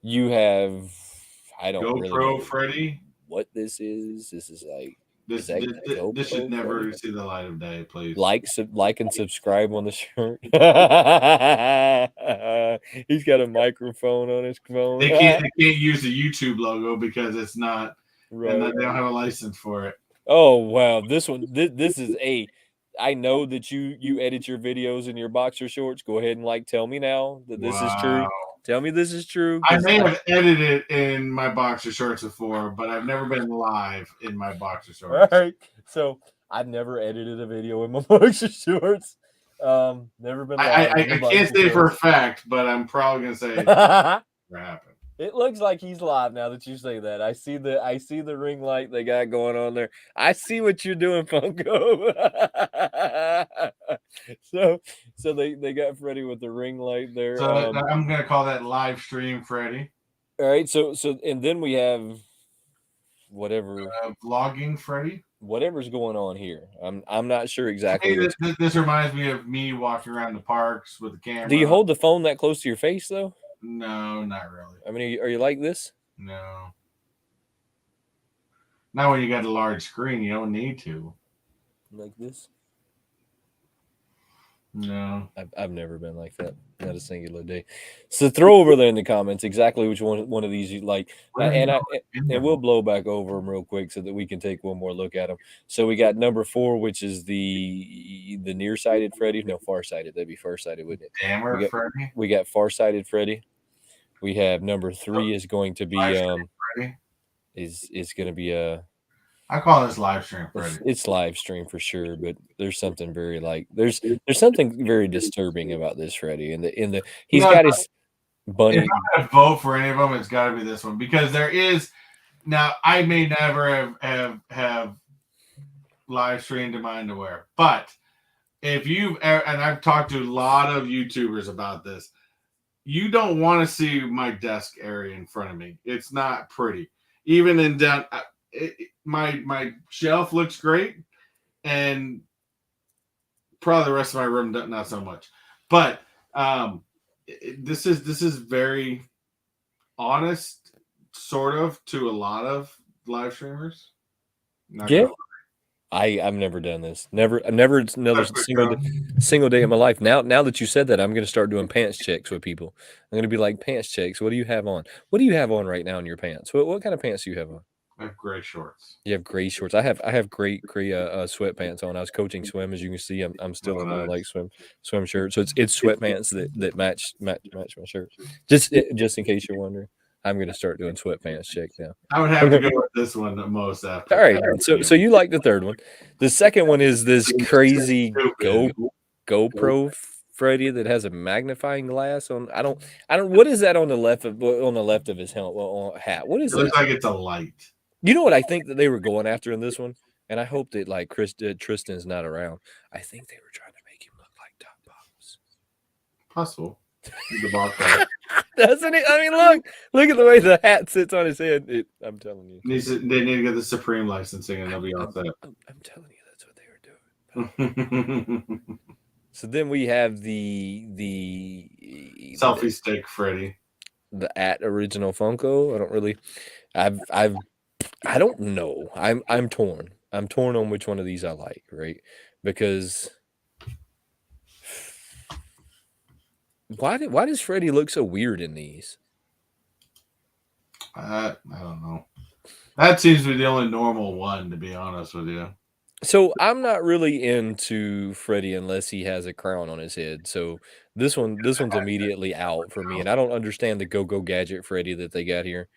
B: You have
A: GoPro really Freddy.
B: What this is? This is like
A: this should never see the light of day, please.
B: Like and subscribe on the shirt. He's got a microphone on his phone.
A: They can't use the YouTube logo because it's not right. And they don't have a license for it.
B: Oh wow, this one this is I know that you edit your videos in your boxer shorts. Go ahead and tell me now that this is true. Tell me this is true.
A: I may have edited in my boxer shorts before, but I've never been live in my boxer shorts.
B: All right. So I've never edited a video in my boxer shorts. Never been live.
A: I can't say for a fact, but I'm probably gonna say what happened.
B: It looks like he's live now that you say that. I see the ring light they got going on there. I see what you're doing, Funko. So they got Freddy with the ring light there.
A: So I'm gonna call that live stream Freddy.
B: All right. So and then we have whatever
A: vlogging Freddy.
B: whatever's going on here. I'm not sure exactly
A: Hey,
B: what's.
A: this reminds me of me walking around the parks with the
B: Do you
A: camera.
B: hold the phone that close to your face though?
A: No, not really.
B: I mean, are you like this?
A: No. Not when you got a large screen, you don't need to.
B: Like this?
A: No.
B: I've never been like that. Not a singular day. So throw over there in the comments exactly which one of these you like, and we'll blow back over them real quick so that we can take one more look at them. So we got number 4, which is the nearsighted Freddy. No, farsighted. That'd be farsighted, wouldn't it?
A: Dammer Freddy.
B: We got farsighted Freddy. We have number 3 is going to be
A: Freddy.
B: is going to be
A: I call this live stream Freddy.
B: It's live stream for sure, but there's something very there's something very disturbing about this Freddy. He's got his bunny.
A: If I'm gonna vote for any of them, it's got to be this one because there is. Now I may never have live streamed in my underwear, but if you've and I've talked to a lot of YouTubers about this, you don't want to see my desk area in front of me. It's not pretty. Even in down. My shelf looks great, and probably the rest of my room not so much. But this is very honest, sort of, to a lot of live streamers.
B: Yeah, I've never done this. Never another single day of my life. Now that you said that, I'm going to start doing pants checks with people. I'm going to be like, pants checks. What do you have on? What do you have on right now in your pants? What kind of pants do you have on?
A: I have gray shorts.
B: You have gray shorts. I have gray sweatpants on. I was coaching swim, as you can see. I'm still in my swim shirt. So it's sweatpants that match my shirt. Just in case you're wondering, I'm gonna start doing sweatpants check now.
A: I would have to go with this one the most after.
B: All right. So you like the third one. The second one is this crazy GoPro Freddy that has a magnifying glass on. I don't. What is that on the left of his helmet hat? What is
A: it?
B: It
A: Looks like it's a light.
B: You know what I think that they were going after in this one? And I hope that like Tristan's not around. I think they were trying to make him look like Top Pops.
A: Possible. The box
B: Doesn't it? I mean, look at the way the hat sits on his head. I'm telling you.
A: They need to get the Supreme licensing and they'll be all set.
B: I'm telling you, that's what they were doing. So then we have the
A: selfie stick Freddy.
B: The original Funko. I don't really I don't know. I'm torn. I'm torn on which one of these I like, right? Because why does Freddy look so weird in these?
A: I don't know. That seems to be the only normal one, to be honest with you.
B: So I'm not really into Freddy unless he has a crown on his head. So this one's immediately out for me, and I don't understand the Go Gadget Freddy that they got here.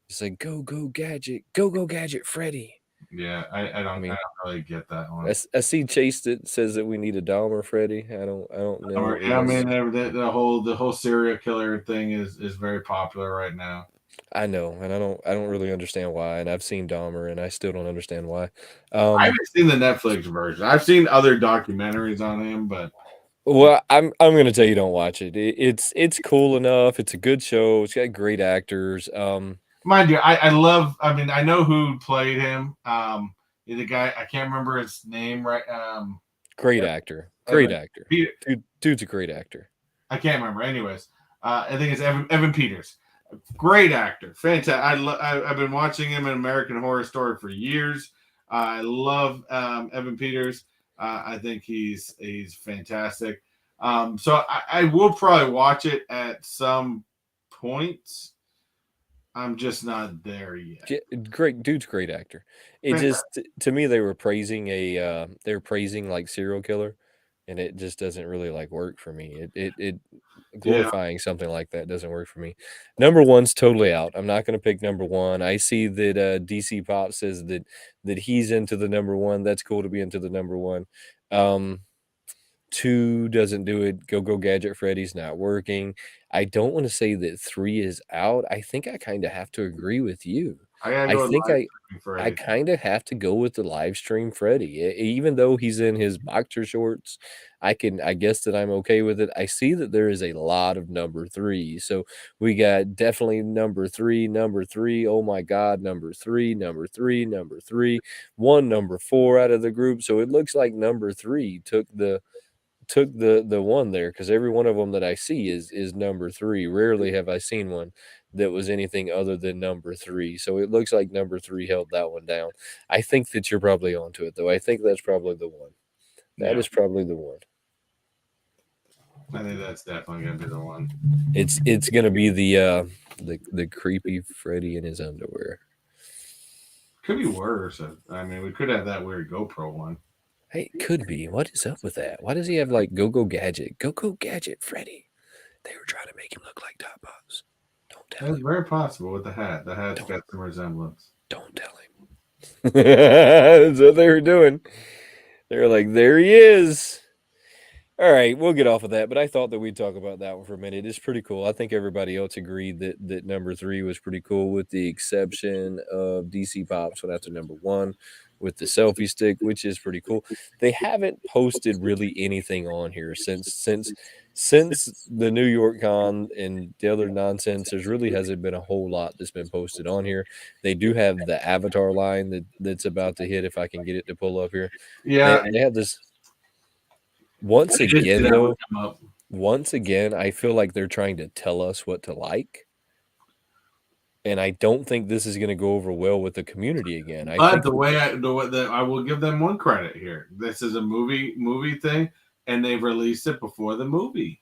B: It's like Go Gadget Freddy.
A: Yeah, I don't really get that one.
B: I see Chase that says that we need a Dahmer Freddy. I don't know.
A: Yeah, I mean the whole serial killer thing is very popular right now.
B: I know, and I don't really understand why. And I've seen Dahmer, and I still don't understand why.
A: I haven't seen the Netflix version. I've seen other documentaries on him, but
B: well, I'm going to tell you, don't watch it. It's cool enough. It's a good show. It's got great actors.
A: Mind you, I love. I mean, I know who played him. The guy, I can't remember his name right.
B: Great actor. Great actor. Dude's a great actor.
A: I can't remember. Anyways, I think it's Evan Peters. Great actor, fantastic. I've been watching him in American Horror Story for years. I love Evan Peters. I think he's fantastic. So I will probably watch it at some points. I'm just not there yet.
B: Great dude's great actor. It just to me they were praising like serial killer, and it just doesn't really like work for me. It glorifying something like that doesn't work for me. Number 1's totally out. I'm not going to pick number 1. I see that DC Pop says that he's into the number 1. That's cool to be into the number 1. 2 doesn't do it. Go Gadget Freddy's not working. I don't want to say that 3 is out. I think I kind of have to agree with you.
A: I gotta
B: I
A: go with
B: think
A: live
B: I
A: streaming
B: I
A: Freddy.
B: kind of have to go with the live stream Freddy. Even though he's in his boxer shorts, I guess that I'm okay with it. I see that there is a lot of number 3. So we got definitely number 3, number 3. Oh my god, number 3, number 3, number 3. One number 4 out of the group. So it looks like number 3 took the one there, because every one of them that I see is number 3. Rarely have I seen one that was anything other than number 3. So it looks like number 3 held that one down. I think that you're probably onto it though. I think that's probably the one. That
A: Yeah,
B: is probably the one.
A: I think that's definitely gonna be the one.
B: It's gonna be the creepy Freddy in his underwear.
A: Could be worse. I mean, we could have that weird GoPro one.
B: Hey, it could be. What is up with that? Why does he have like Go Gadget? Go Gadget Freddy. They were trying to make him look like Top Boss. Don't tell
A: That's
B: him.
A: very possible with the hat. The hat's
B: Don't
A: got some resemblance.
B: don't tell him. That's what they were doing. They were like, there he is. All right, we'll get off of that, but I thought that we'd talk about that one for a minute. It's pretty cool. I think everybody else agreed that number 3 was pretty cool, with the exception of DC Pops went after number 1 with the selfie stick, which is pretty cool. They haven't posted really anything on here since the New York Con and the other nonsense. There's really hasn't been a whole lot that's been posted on here. They do have the Avatar line that's about to hit, if I can get it to pull up here.
A: Yeah,
B: They have this. Once
A: I did see
B: again,
A: that one
B: though,
A: come up.
B: once again, I feel like they're trying to tell us what to like. And I don't think this is going to go over well with the community again. I
A: But
B: think
A: the way that I will give them one credit here. This is a movie thing, and they've released it before the movie.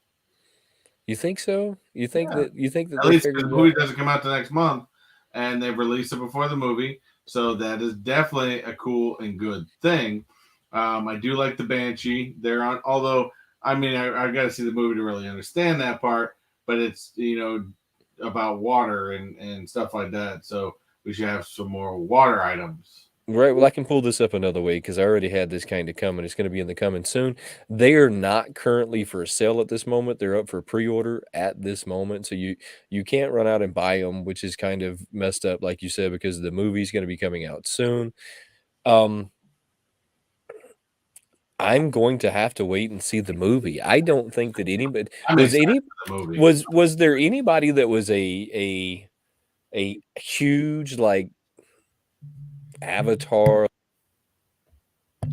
B: you think so? You think
A: Yeah,
B: that
A: at
B: they
A: least
B: figured
A: because the
B: it out?
A: movie doesn't come out the next month, and they've released it before the movie. So that is definitely a cool and good thing. I do like the Banshee. They're on, although I mean I got to see the movie to really understand that part. But it's about water and stuff like that. So we should have some more water items.
B: Right. Well, I can pull this up another way because I already had this kind of coming. It's going to be in the coming soon. They are not currently for sale at this moment. They're up for pre-order at this moment, so you can't run out and buy them, which is kind of messed up, like you said, because the movie's going to be coming out soon. Um, I'm going to have to wait and see the movie. I don't think that anybody
A: I'm
B: was
A: excited
B: any
A: for the movie.
B: was there anybody that was a huge like Avatar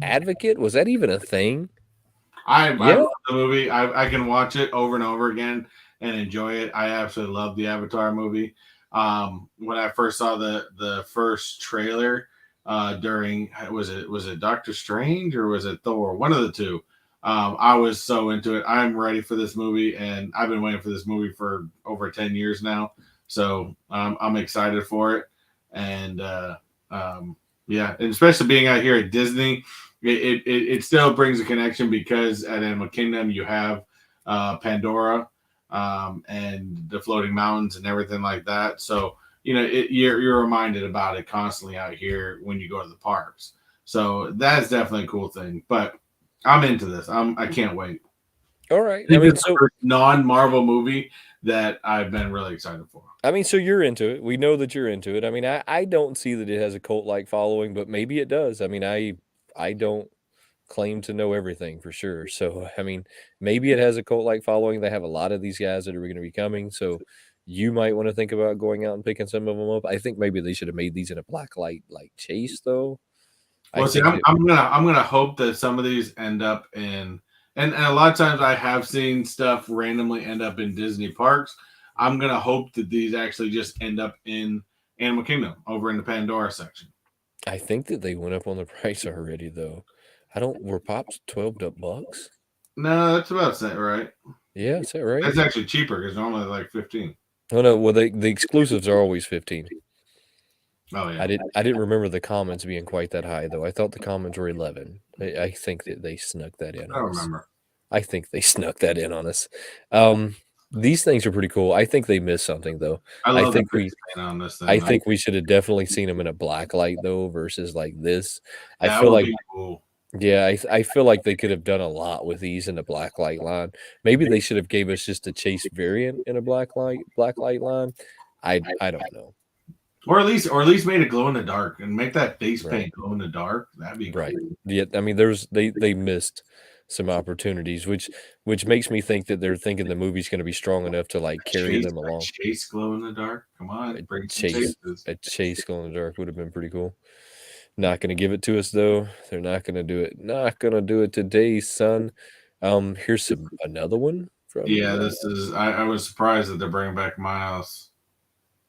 B: advocate? Was that even a thing?
A: I
B: Yeah.
A: love the movie. I can watch it over and over again and enjoy it. I absolutely love the Avatar movie. When I first saw the first trailer during was it Doctor Strange or was it Thor? One of the two. I was so into it. I'm ready for this movie, and I've been waiting for this movie for over 10 years now. So I'm excited for it, and yeah, and especially being out here at Disney, it still brings a connection because at Animal Kingdom you have Pandora and the floating mountains and everything like that. So you're reminded about it constantly out here when you go to the parks. So that's definitely a cool thing. But I'm into this. I can't wait.
B: All right.
A: I think it's the first non-Marvel movie that I've been really excited for.
B: So you're into it. We know that you're into it. I don't see that it has a cult like following, but maybe it does. I don't claim to know everything for sure. So maybe it has a cult like following. They have a lot of these guys that are going to be coming. So you might want to think about going out and picking some of them up. I think maybe they should have made these in a black light like chase though. I
A: Well, see,
B: think that
A: I'm gonna hope that some of these end up in, and a lot of times I have seen stuff randomly end up in Disney parks. I'm gonna hope that these actually just end up in Animal Kingdom over in the Pandora section.
B: I think that they went up on the price already though. I don't were pops $12 bucks?
A: No, that's about it, right?
B: Yeah, is that right?
A: That's actually cheaper because normally they're like 15.
B: Oh no, well the exclusives are always 15.
A: Oh yeah,
B: I didn't remember the comments being quite that high though. I thought the comments were 11. I think that they snuck that in
A: I
B: on
A: don't
B: us.
A: remember.
B: I think they snuck that in on us. These things are pretty cool. I think they missed something though.
A: I
B: I
A: love the
B: think
A: big
B: we
A: stain on this thing.
B: I think we should have definitely seen them in a black light though versus like this. I
A: that
B: feel
A: would
B: like
A: be cool.
B: yeah, I feel like they could have done a lot with these in the black light line. Maybe they should have gave us just a chase variant in a black light line. I don't know.
A: Or at least made it glow in the dark and make that face
B: Right.
A: paint glow in the dark. That'd be
B: Right.
A: cool.
B: Yeah, I mean, they missed some opportunities, which makes me think that they're thinking the movie's gonna be strong enough to, like, carry them
A: A
B: along.
A: chase glow in the dark. Come on,
B: A
A: bring some
B: chase
A: chases.
B: a chase glow in the dark would have been pretty cool. Not gonna give it to us, though. They're not gonna do it. Not gonna do it today, son. Here's another one
A: Yeah,
B: from,
A: this is. I was surprised that they're bringing back Miles.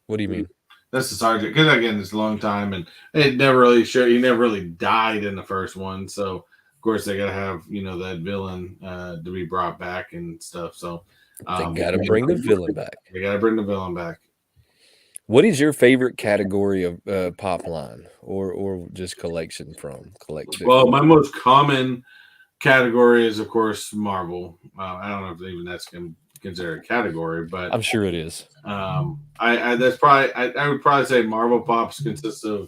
B: what do you mean?
A: That's the sergeant. Because again, it's a long time, and it never really showed. He never really died in the first one, so of course they gotta have that villain to be brought back and stuff. So
B: They gotta bring the villain back.
A: they gotta bring the villain back.
B: What is your favorite category of, pop line or just collection from collected?
A: Well, my most common category is, of course, Marvel. I don't know if even that's considered a category, but
B: I'm sure it is.
A: I that's probably I would probably say Marvel pops consists of.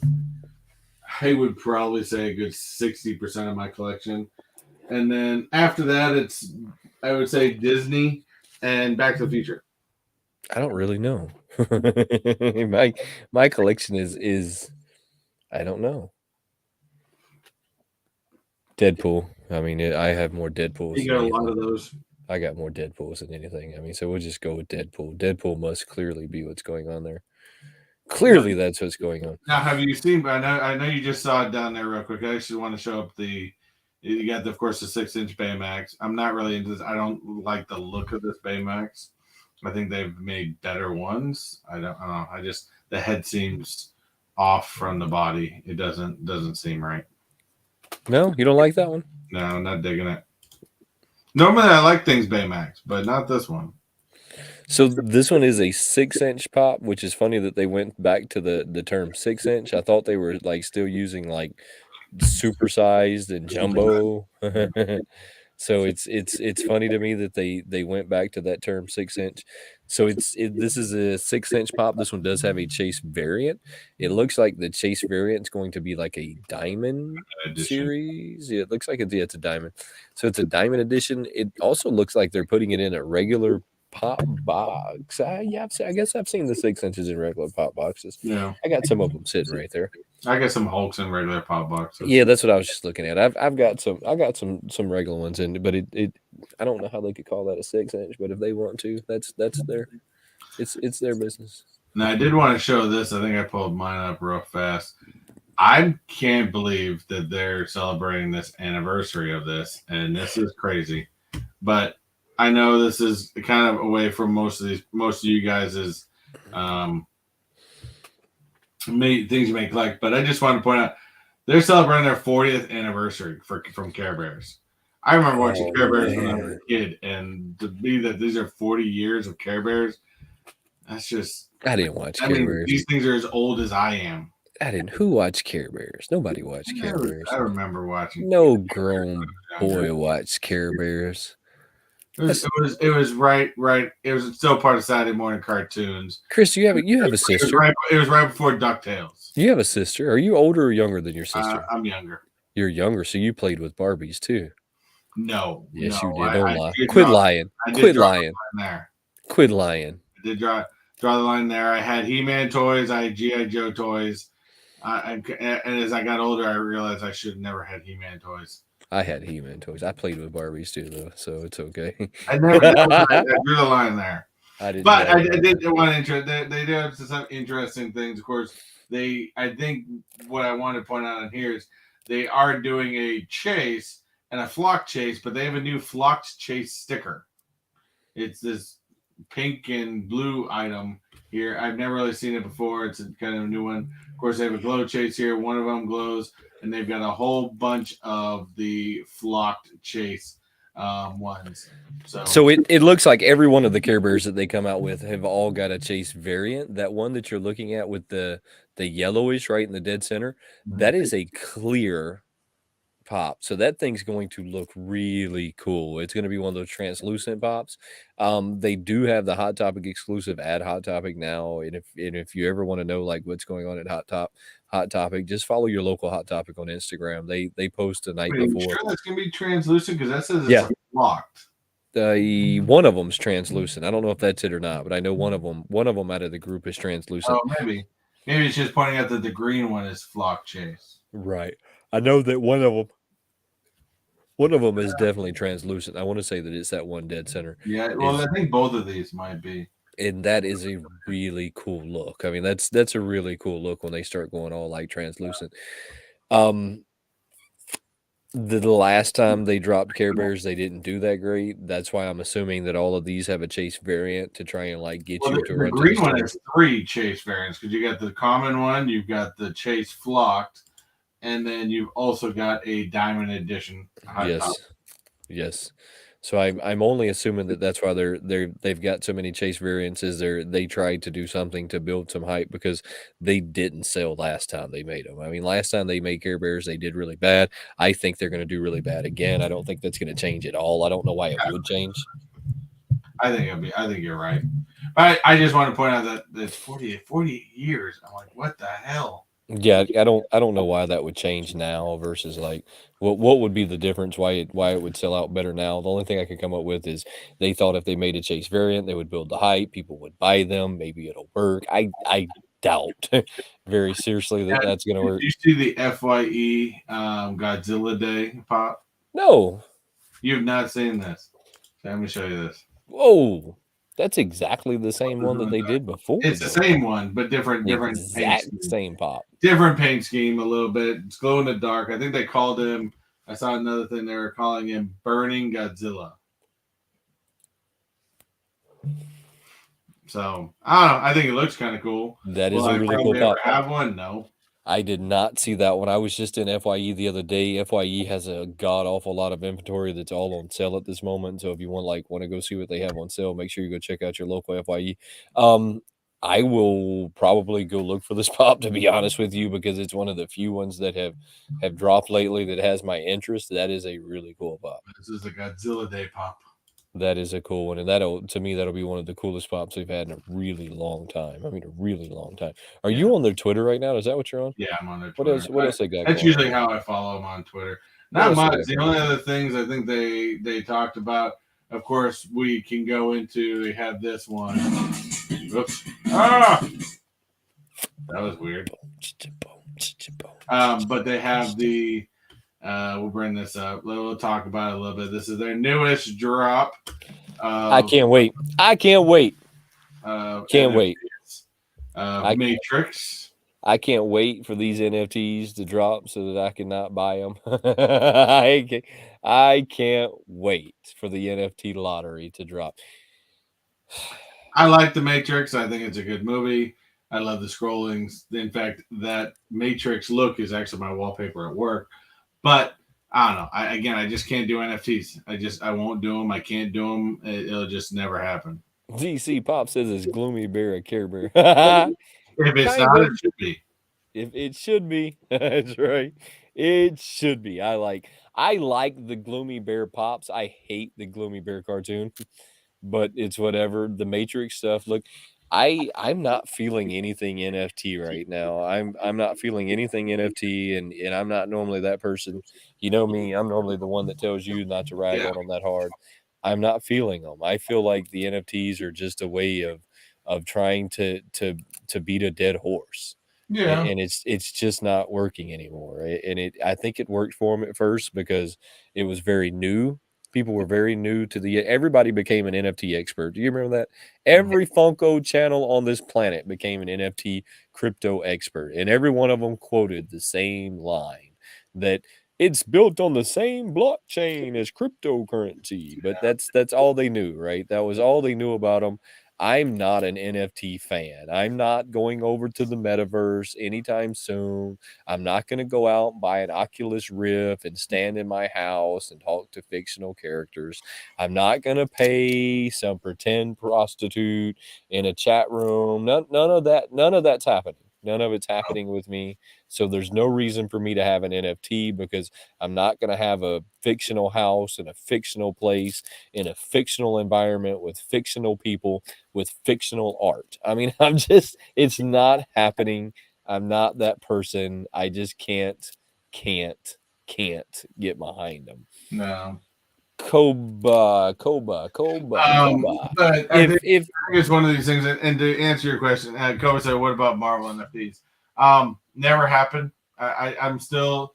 A: I would probably say a good 60% of my collection, and then after that, it's I would say Disney and Back to the Future.
B: I don't really know. My collection is I don't know. Deadpool. I mean, I have more Deadpools
A: You
B: than
A: got a lot
B: anything.
A: of those.
B: I got more Deadpools than anything. I mean, so we'll just go with Deadpool. Deadpool must clearly be what's going on there.
A: Now,
B: Clearly, that's what's going on.
A: now, have you seen? I know you just saw it down there real quick. I actually want to show up the. You got, of course, the 6-inch Baymax. I'm not really into this. I don't like the look of this Baymax. I think they've made better ones. I don't know. I just the head seems off from the body. It doesn't seem right.
B: No, you don't like that one?
A: No, not digging it. Normally, I like things Baymax, but not this one.
B: So this one is a 6-inch pop, which is funny that they went back to the term 6-inch. I thought they were like still using like supersized and jumbo. So it's funny to me that they went back to that term 6-inch. So this is a 6-inch pop. This one does have a chase variant. It looks like the chase variant is going to be like a diamond
A: Edition.
B: series. Yeah, it looks like it's a diamond. So it's a diamond edition. It also looks like they're putting it in a regular pop box. I guess I've seen the 6 inches in regular pop boxes.
A: Yeah,
B: I got some of them sitting right there.
A: I got some Hulks in regular pop boxes.
B: Yeah, that's what I was just looking at. I've got some regular ones in, but it I don't know how they could call that a 6-inch, but if they want to, that's their it's their business.
A: Now I did want to show this. I think I pulled mine up real fast. I can't believe that they're celebrating this anniversary of this, and this is crazy. But I know this is kind of away from most of you guys' um, things you may collect. But I just want to point out they're celebrating their 40th anniversary from Care Bears. I remember watching Care Bears when I was a kid, and to be that these are 40 years of Care Bears, that's just.
B: I didn't watch
A: I
B: Care
A: mean,
B: Bears.
A: these things are as old as I am.
B: I didn't. Who watched Care Bears? Nobody watched Care Bears.
A: I remember watching.
B: No grown boy watched Care Bears.
A: It was right. It was still part of Saturday morning cartoons.
B: Chris, you have a sister.
A: It was right before DuckTales.
B: You have a sister. Are you older or younger than your sister?
A: I'm younger.
B: You're younger, so you played with Barbies too.
A: No.
B: Yes,
A: no,
B: you did. Don't lie.
A: Quit
B: lying. Quit lying.
A: There.
B: Quit lying.
A: I did draw the line there. I had He-Man toys. I had G.I. Joe toys. And as I got older, I realized I should have never had He-Man toys.
B: I had He-Man toys. I played with Barbies too, though, so it's okay.
A: I never did. I drew the line there.
B: I didn't.
A: But I did want to. They do have some interesting things. Of course, I think what I want to point out on here is they are doing a chase and a flock chase, but they have a new flocked chase sticker. It's this pink and blue item here. I've never really seen it before. It's a kind of a new one. Of course, they have a glow chase here. One of them glows, and they've got a whole bunch of the flocked chase ones.
B: So it looks like every one of the Care Bears that they come out with have all got a chase variant. That one that you're looking at with the yellowish right in the dead center, that is a clear pop. So that thing's going to look really cool. It's going to be one of those translucent pops. They do have the Hot Topic exclusive at Hot Topic now. And if you ever want to know like what's going on at Hot Topic, just follow your local Hot Topic on Instagram. They post the night before.
A: Sure that's gonna be translucent because that says it's locked.
B: One of them's translucent. I don't know if that's it or not, but I know one of them out of the group is translucent.
A: Oh, maybe. Maybe it's just pointing out that the green one is Flock Chase.
B: Right. I know that one of them is definitely translucent. I want to say that it's that one dead center.
A: Yeah, well,
B: Is
A: I think both of these might be.
B: and that is a really cool look. I mean, that's a really cool look when they start going all like translucent. Um, the last time they dropped Care Bears, they didn't do that great. That's why I'm assuming that all of these have a chase variant to try and like get
A: Well,
B: you to
A: the
B: run to the
A: green one
B: store.
A: has 3 Chase variants because you got the common one, you've got the Chase Flocked, and then you've also got a Diamond Edition hot top.
B: Yes, yes. So I'm only assuming that that's why they've got so many chase variants. Is they tried to do something to build some hype because they didn't sell last time they made them. I mean, last time they made Care Bears, they did really bad. I think they're going to do really bad again. I don't think that's going to change at all. I don't know why it would change.
A: I think it'll be. I think you're right. But I just want to point out that it's 40 years. I'm like, what the hell?
B: Yeah, I don't know why that would change now versus like what would be the difference why it would sell out better now. The only thing I could come up with is they thought if they made a chase variant, they would build the hype, people would buy them, maybe it'll work. I doubt very seriously that
A: And
B: that's going to
A: did
B: work.
A: you see the FYE Godzilla Day pop?
B: No.
A: You have not seen this. So let me show you this.
B: Whoa. That's exactly the same one that they did before
A: It's the
B: though.
A: same one, but different paint
B: Exact
A: scheme.
B: same pop.
A: Different paint scheme a little bit. It's glow in the dark. I think they called him. I saw another thing they were calling him Burning Godzilla. So I don't know. I think it looks kind of cool.
B: That is
A: Will
B: a
A: I
B: really cool
A: probably ever
B: pop.
A: have one? No.
B: I did not see that one. I was just in FYE the other day. FYE has a god awful lot of inventory that's all on sale at this moment. So if you want to go see what they have on sale, make sure you go check out your local FYE. Um, I will probably go look for this pop to be honest with you because it's one of the few ones that have dropped lately that has my interest. That is a really cool pop.
A: This is the Godzilla Day pop.
B: That is a cool one, and that'll to me that'll be one of the coolest pops we've had in a really long time. I mean, a really long time. Are
A: Yeah.
B: you on their Twitter right now? Is that what you're on?
A: Yeah, I'm on their
B: What
A: Twitter.
B: else? What else they got
A: That's
B: going on?
A: usually how I follow them on Twitter.
B: What
A: Not
B: else they
A: much.
B: got
A: The
B: going
A: only
B: on?
A: other things I think they talked about, of course, we can go into. They have this one. Oops. Ah, that was weird. But they have the. We'll bring this up. We'll talk about it a little bit. This is their newest drop.
B: I can't wait. I can't wait. Can't wait. I
A: Matrix.
B: I can't wait for these NFTs to drop so that I can not buy them. I can't wait for the NFT lottery to drop.
A: I like the Matrix. I think it's a good movie. I love the scrollings. In fact, that Matrix look is actually my wallpaper at work. But I don't know. I just can't do NFTs. I won't do them. I can't do them. It'll just never happen.
B: DC Pop says it's Gloomy Bear a Care Bear.
A: If it's
B: Kind
A: not, it
B: of.
A: should be.
B: If it should be. That's right. It should be. I like the Gloomy Bear pops. I hate the Gloomy Bear cartoon, but it's whatever. The Matrix stuff. Look, I'm not feeling anything NFT right now. I'm not feeling anything NFT, and I'm not normally that person. You know me. I'm normally the one that tells you not to rag
A: Yeah.
B: on them that hard. I'm not feeling them. I feel like the NFTs are just a way of trying to beat a dead horse,
A: Yeah.
B: and it's just not working anymore. And I think it worked for him at first because it was very new. People were very new to the. Everybody became an NFT expert. Do you remember that? Every Funko channel on this planet became an NFT crypto expert, and every one of them quoted the same line that it's built on the same blockchain as cryptocurrency. But that's all they knew, right? That was all they knew about them. I'm not an NFT fan. I'm not going over to the metaverse anytime soon. I'm not going to go out and buy an Oculus Rift and stand in my house and talk to fictional characters. I'm not going to pay some pretend prostitute in a chat room. None of that. None of that's happening. None of it's happening with me. So there's no reason for me to have an NFT because I'm not going to have a fictional house in a fictional place in a fictional environment with fictional people with fictional art. I mean, it's not happening. I'm not that person. I just can't get behind them.
A: No.
B: Koba.
A: But
B: If
A: I think it's one of these things. And to answer your question, Kobe said, "What about Marvel NFTs?" Never happened. I'm still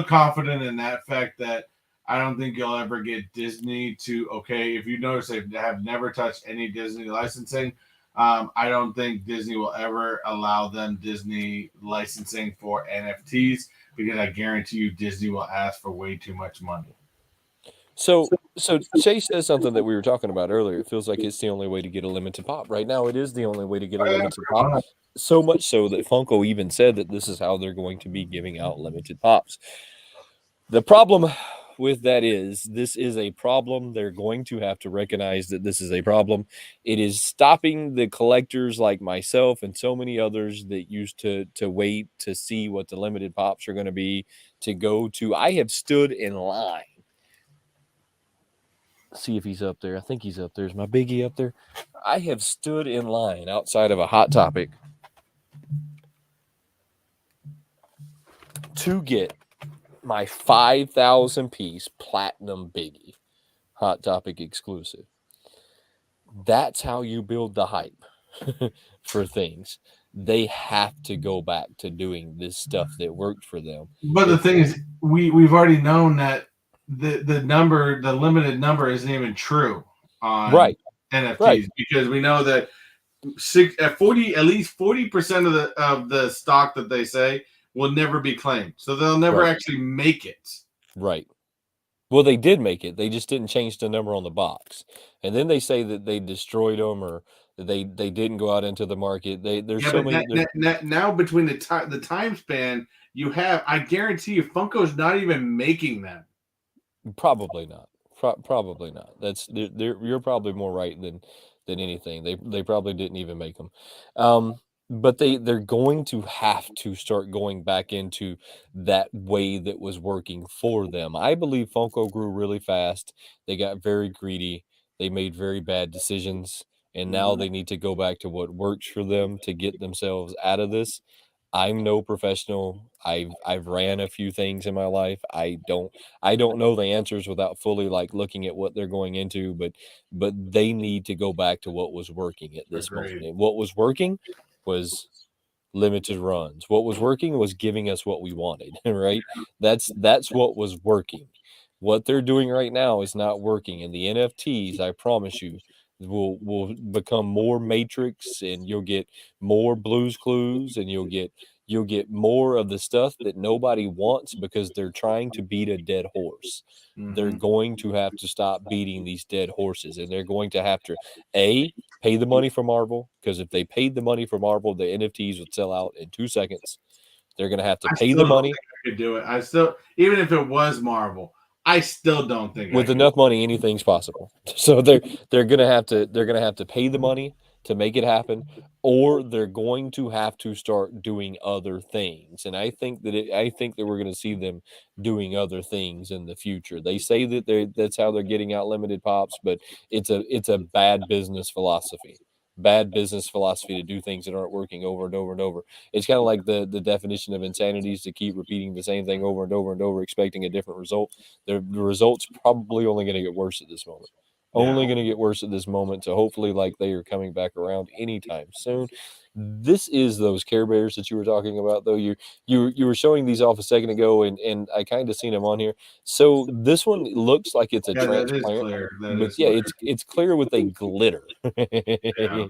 A: confident in that fact that I don't think you'll ever get Disney to okay. If you notice, they have never touched any Disney licensing. I don't think Disney will ever allow them Disney licensing for NFTs because I guarantee you Disney will ask for way too much money.
B: so Chase says something that we were talking about earlier. It feels like it's the only way to get a limited pop. Right now, it is the only way to get a
A: Oh, yeah,
B: limited pop. So much so that Funko even said that this is how they're going to be giving out limited pops. The problem with that is this is a problem. They're going to have to recognize that this is a problem. It is stopping the collectors like myself and so many others that used to wait to see what the limited pops are going to be to go to. I have stood in line. See if he's up there. I think he's up there. Is my biggie up there? I have stood in line outside of a Hot Topic to get my 5,000 piece platinum biggie, Hot Topic exclusive. That's how you build the hype for things. They have to go back to doing this stuff that worked for them.
A: But the thing is, we've already known that the limited number isn't even true on
B: Right,
A: NFTs
B: right,
A: because we know that at least 40% of the stock that they say will never be claimed, so they'll never
B: right,
A: actually make it.
B: right. Well, they did make it. They just didn't change the number on the box. And then they say that they destroyed them or they didn't go out into the market. There's
A: Yeah,
B: so
A: but
B: many
A: now between the time span you have, I guarantee you, Funko's not even making them.
B: probably not. Probably not. That's you're probably more right than anything. They probably didn't even make them. But they're going to have to start going back into that way that was working for them. I believe Funko grew really fast. They got very greedy. They made very bad decisions, and now
A: Mhm.
B: they need to go back to what works for them to get themselves out of this. I'm no professional. I've ran a few things in my life. I don't know the answers without fully like looking at what they're going into, but they need to go back to what was working at this moment.
A: Agreed.
B: And what was working was limited runs. What was working was giving us what we wanted, right? That's what was working. What they're doing right now is not working. And the NFTs, I promise you, will become more Matrix, and you'll get more Blues Clues, and you'll get more of the stuff that nobody wants because they're trying to beat a dead horse. They're
A: Hmm.
B: going to have to stop beating these dead horses, and they're going to have to a pay the money for Marvel, because if they paid the money for Marvel, the NFTs would sell out in 2 seconds. They're going to have to
A: I
B: pay
A: still
B: the
A: don't
B: money.
A: think I could do it. I still, even if it was Marvel, I still don't think I
B: With
A: could.
B: enough money, anything's possible. So they're gonna have to pay the money to make it happen, or they're going to have to start doing other things. And I think that we're going to see them doing other things in the future. They say that that's how they're getting out limited pops, but it's a bad business philosophy. Bad business philosophy to do things that aren't working over and over and over. It's kind of like the definition of insanity is to keep repeating the same thing over and over and over, expecting a different result. The results probably only going to get worse at this moment.
A: Yeah.
B: Only going to get worse at this moment. So hopefully, like they are coming back around anytime soon. This is those Care Bears that you were talking about, though. You were showing these off a second ago, and I kind of seen them on here. So this one looks like it's a
A: Yeah, that is
B: transparent,
A: clear. That
B: but
A: is
B: yeah,
A: clear.
B: it's clear with a glitter.
A: Yeah.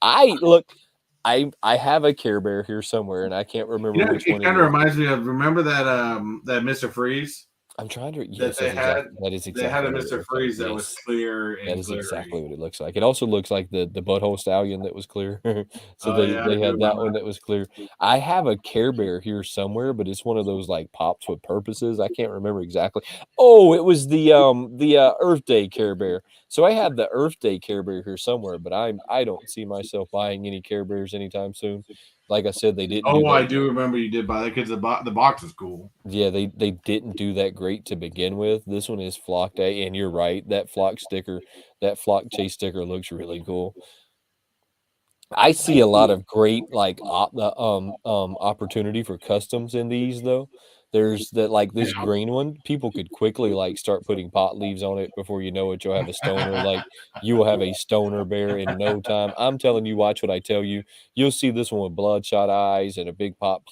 B: I look. I have a Care Bear here somewhere, and I can't
A: You
B: remember
A: know,
B: which
A: it
B: one it
A: kind of
B: is.
A: reminds me of remember that Mr. Freeze
B: I'm trying to.
A: that
B: Yes, that's exactly. That is
A: they had
B: exactly
A: a
B: what it
A: Mr.
B: looks like.
A: Freeze that was
B: Yes.
A: clear
B: That
A: and
B: is
A: glittery.
B: exactly what it looks like. It also looks like the butthole stallion that was clear. So
A: Oh
B: they
A: yeah, I
B: they
A: do
B: had that
A: remember
B: one that was clear. I have a Care Bear here somewhere, but it's one of those like pops with purposes. I can't remember exactly. Oh, it was the Earth Day Care Bear. So I have the Earth Day Care Bear here somewhere, but I don't see myself buying any Care Bears anytime soon. Like I said, they didn't do
A: Oh,
B: that.
A: I do remember you did buy that because the box was cool.
B: Yeah, they didn't do that great to begin with. This one is flock day, and you're right. That flock chase sticker looks really cool. I see a lot of great like opportunity for customs in these though. There's that like this
A: Yeah.
B: green one, people could quickly like start putting pot leaves on it before you know it. You'll have a stoner. Like you will have a stoner bear in no time. I'm telling you, watch what I tell you. You'll see this one with bloodshot eyes and a big pot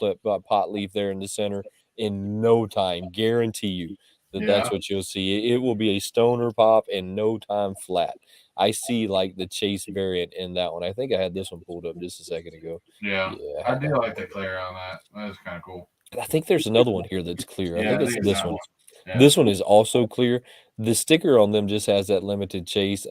B: leaf there in the center in no time. Guarantee you that's
A: Yeah.
B: what you'll see. It will be a stoner pop in no time flat. I see like the chase variant in that one. I think I had this one pulled up just a second ago.
A: Yeah.
B: Yeah, I
A: I
B: had
A: do
B: that
A: like
B: one.
A: the clear on that. That's kind of cool.
B: I think there's another one here that's clear. I
A: Yeah,
B: think
A: I
B: it's
A: think it's
B: this
A: that
B: one.
A: one. Yeah.
B: This one is also clear. The sticker on them just has that limited chase.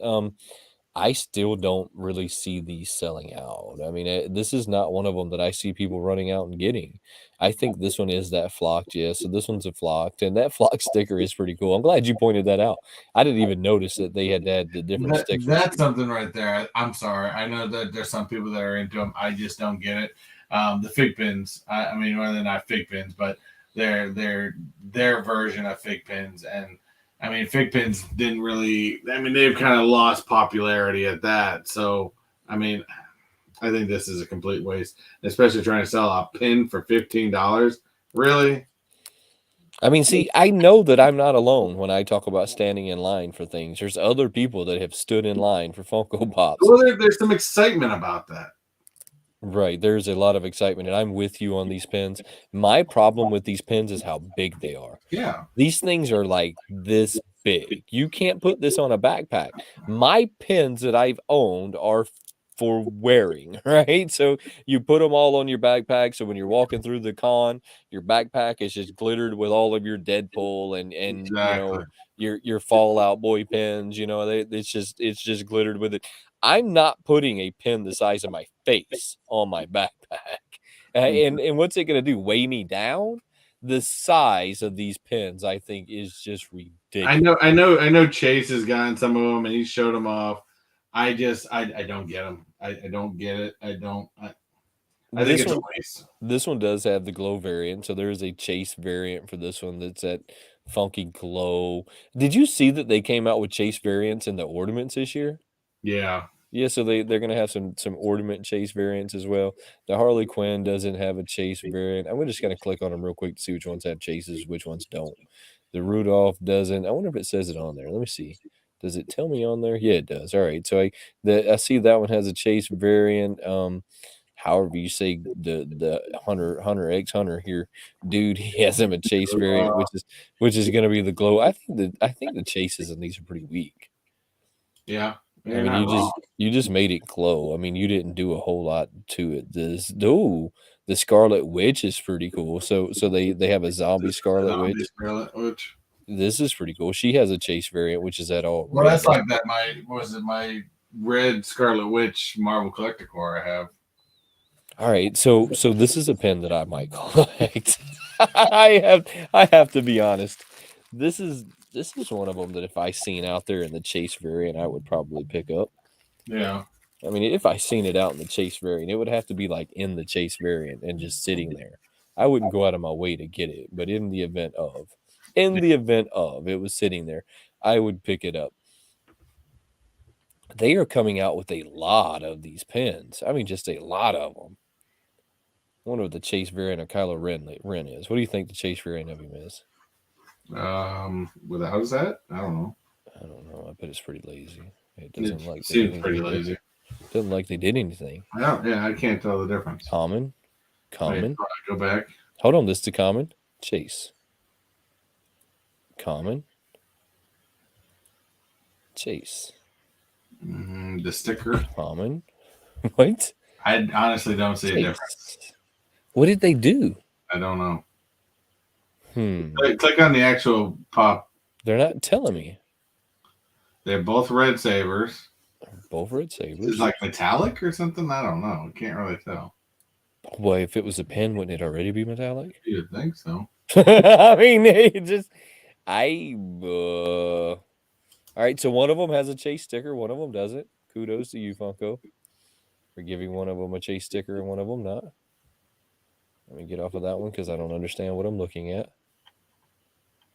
B: I still don't really see these selling out. I mean, this is not one of them that I see people running out and getting. I think this one is that flocked, yeah. So this one's a flocked, and that flock sticker is pretty cool. I'm glad you pointed that out. I didn't even notice that they had the different stickers.
A: That's something right there. I'm sorry. I know that there's some people that are into them. I just don't get it. The fig pins. I mean, well, they're not fig pins, but they're their version of fig pins. And I mean, fig pins didn't really. I mean, they've kind of lost popularity at that. So I mean, I think this is a complete waste, especially trying to sell a pin for $15. Really?
B: I mean, see, I know that I'm not alone when I talk about standing in line for things. There's other people that have stood in line for Funko Pops.
A: Well, there's some excitement about that.
B: Right, there's a lot of excitement, and I'm with you on these pins. My problem with these pins is how big they are.
A: Yeah.
B: These things are like this big. You can't put this on a backpack. My pins that I've owned are for wearing, right? So you put them all on your backpack. So when you're walking through the con, your backpack is just glittered with all of your Deadpool and
A: Exactly.
B: your Fallout Boy pins. It's just glittered with it. I'm not putting a pin the size of my face on my backpack. And what's it going to do? Weigh me down? The size of these pins, I think, is just ridiculous.
A: I know Chase has gotten some of them and he showed them off. I don't get them. I don't get it. I think
B: This
A: it's a
B: one,
A: waste.
B: this one does have the glow variant, so there is a chase variant for this one that's that funky glow. Did you see that they came out with chase variants in the ornaments this year?
A: Yeah.
B: Yeah, so they're gonna have some ornament chase variants as well. The Harley Quinn doesn't have a chase variant. I'm just gonna click on them real quick to see which ones have chases, which ones don't. The Rudolph doesn't. I wonder if it says it on there. Let me see. Does it tell me on there? Yeah, it does. All right. So I see that one has a chase variant. However you say the Hunter X Hunter here, dude, he has him a chase variant, which is gonna be the glow. I think the chases in these are pretty weak.
A: Yeah.
B: I
A: You're
B: mean,
A: not wrong.
B: you just made it glow. I mean, you didn't do a whole lot to it. The Scarlet Witch is pretty cool. So they have a zombie Scarlet
A: Zombie
B: Witch.
A: Scarlet Witch.
B: This is pretty cool. She has a chase variant, which is at all
A: Well,
B: red.
A: that's like that. My red Scarlet Witch Marvel Collector Core I have.
B: All right, so this is a pin that I might collect. I have to be honest. This is one of them that if I seen out there in the chase variant, I would probably pick up.
A: Yeah.
B: I mean, if I seen it out in the chase variant, it would have to be like in the chase variant and just sitting there. I wouldn't go out of my way to get it, but in the event of it was sitting there, I would pick it up. They are coming out with a lot of these pins. I mean, just a lot of them. I wonder what the chase variant of Kylo Ren is. What do you think the chase variant of him is?
A: Without that, I don't know.
B: I don't know. I bet it's pretty lazy. It doesn't like they
A: seems
B: did
A: pretty
B: anything.
A: lazy.
B: Doesn't like they did anything.
A: I can't tell the difference.
B: Common.
A: Wait, go back.
B: Hold on, this is the common. Chase. Common. Chase.
A: The sticker.
B: Common. What?
A: I honestly don't see a
B: Chase.
A: difference.
B: What did they do?
A: I don't know.
B: Hmm.
A: Click on the actual pop.
B: They're not telling me.
A: They're both red sabers.
B: Both red sabers.
A: Is it like metallic or something? I don't know. Can't really tell.
B: Well, if it was a pen, wouldn't it already be metallic?
A: You'd think so.
B: I mean, it just all right, so one of them has a chase sticker, one of them doesn't. Kudos to you, Funko, for giving one of them a chase sticker and one of them not. Let me get off of that one because I don't understand what I'm looking at.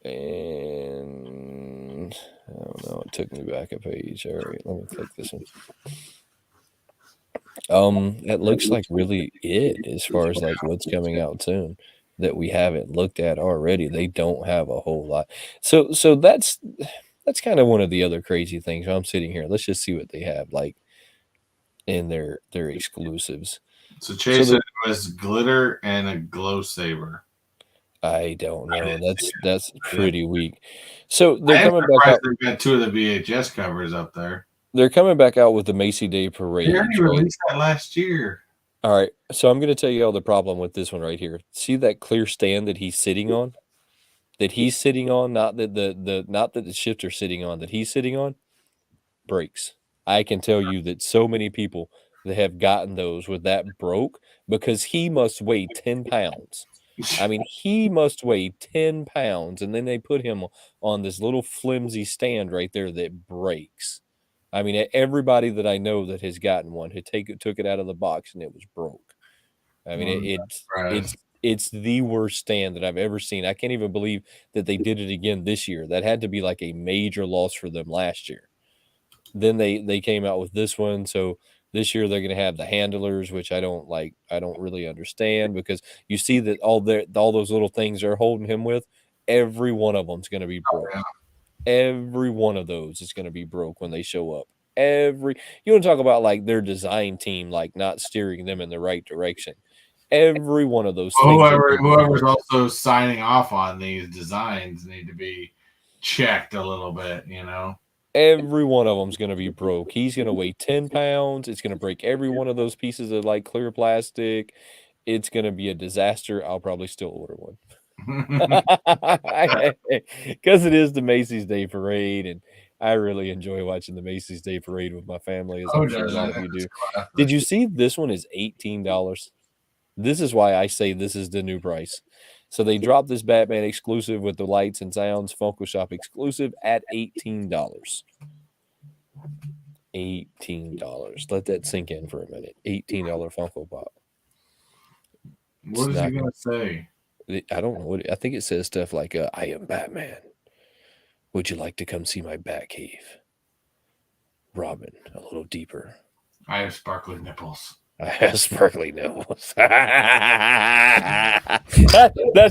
B: And I don't know, it took me back a page. All right, let me click this one. That looks like really it as far as like what's coming out soon. that we haven't looked at already. They don't have a whole lot. So that's kind of one of the other crazy things. I'm sitting here. Let's just see what they have like in their exclusives.
A: So
B: So
A: Chase said it was glitter and a glow saber.
B: I don't
A: I
B: know.
A: didn't see
B: That's
A: it. Yeah.
B: pretty weak. So they're
A: I am
B: coming back
A: surprised
B: out.
A: they've got 2 of the VHS covers up there.
B: They're coming back out with the Macy Day
A: They
B: parades,
A: already
B: right?
A: released that last year.
B: All right. So I'm going to tell you all the problem with this one right here. See that clear stand that he's sitting on? That he's sitting on, not that not that the shifter's sitting on, that he's sitting on, breaks. I can tell you that so many people that have gotten those with that broke because he must weigh 10 pounds. I mean, he must weigh 10 pounds, and then they put him on this little flimsy stand right there that breaks. I mean, everybody that I know that has gotten one had took it out of the box and it was broke. I mean,
A: I'm surprised.
B: it's the worst stand that I've ever seen. I can't even believe that they did it again this year. That had to be like a major loss for them last year. Then they came out with this one, so this year they're going to have the handlers, which I don't like. I don't really understand because you see that all those little things they're holding him with, every one of them's going to be broke.
A: Yeah.
B: Every one of those is going to be broke when they show up. You want to talk about like their design team, like not steering them in the right direction. Every one of those
A: Well,
B: things are going to be
A: whoever's
B: broke.
A: also signing off on these designs need to be checked a little bit, you know.
B: Every one of them's going to be broke. He's going to weigh 10 pounds. It's going to break every one of those pieces of like clear plastic. It's going to be a disaster. I'll probably still order one. Because it is the Macy's Day Parade, and I really enjoy watching the Macy's Day Parade with my family, as I'm
A: Oh,
B: sure a
A: does
B: lot
A: it?
B: of you do.
A: It's classic.
B: Did you see this one is $18? This is why I say this is the new price. So they dropped this Batman exclusive with the lights and sounds, Funko Shop exclusive at $18. $18. Let that sink in for a minute. $18 Funko Pop.
A: What is he gonna say?
B: I don't know what I think it says stuff like I am Batman. Would you like to come see my Bat Cave? Robin, a little deeper.
A: I have sparkly nipples.
B: I have sparkly nipples. That's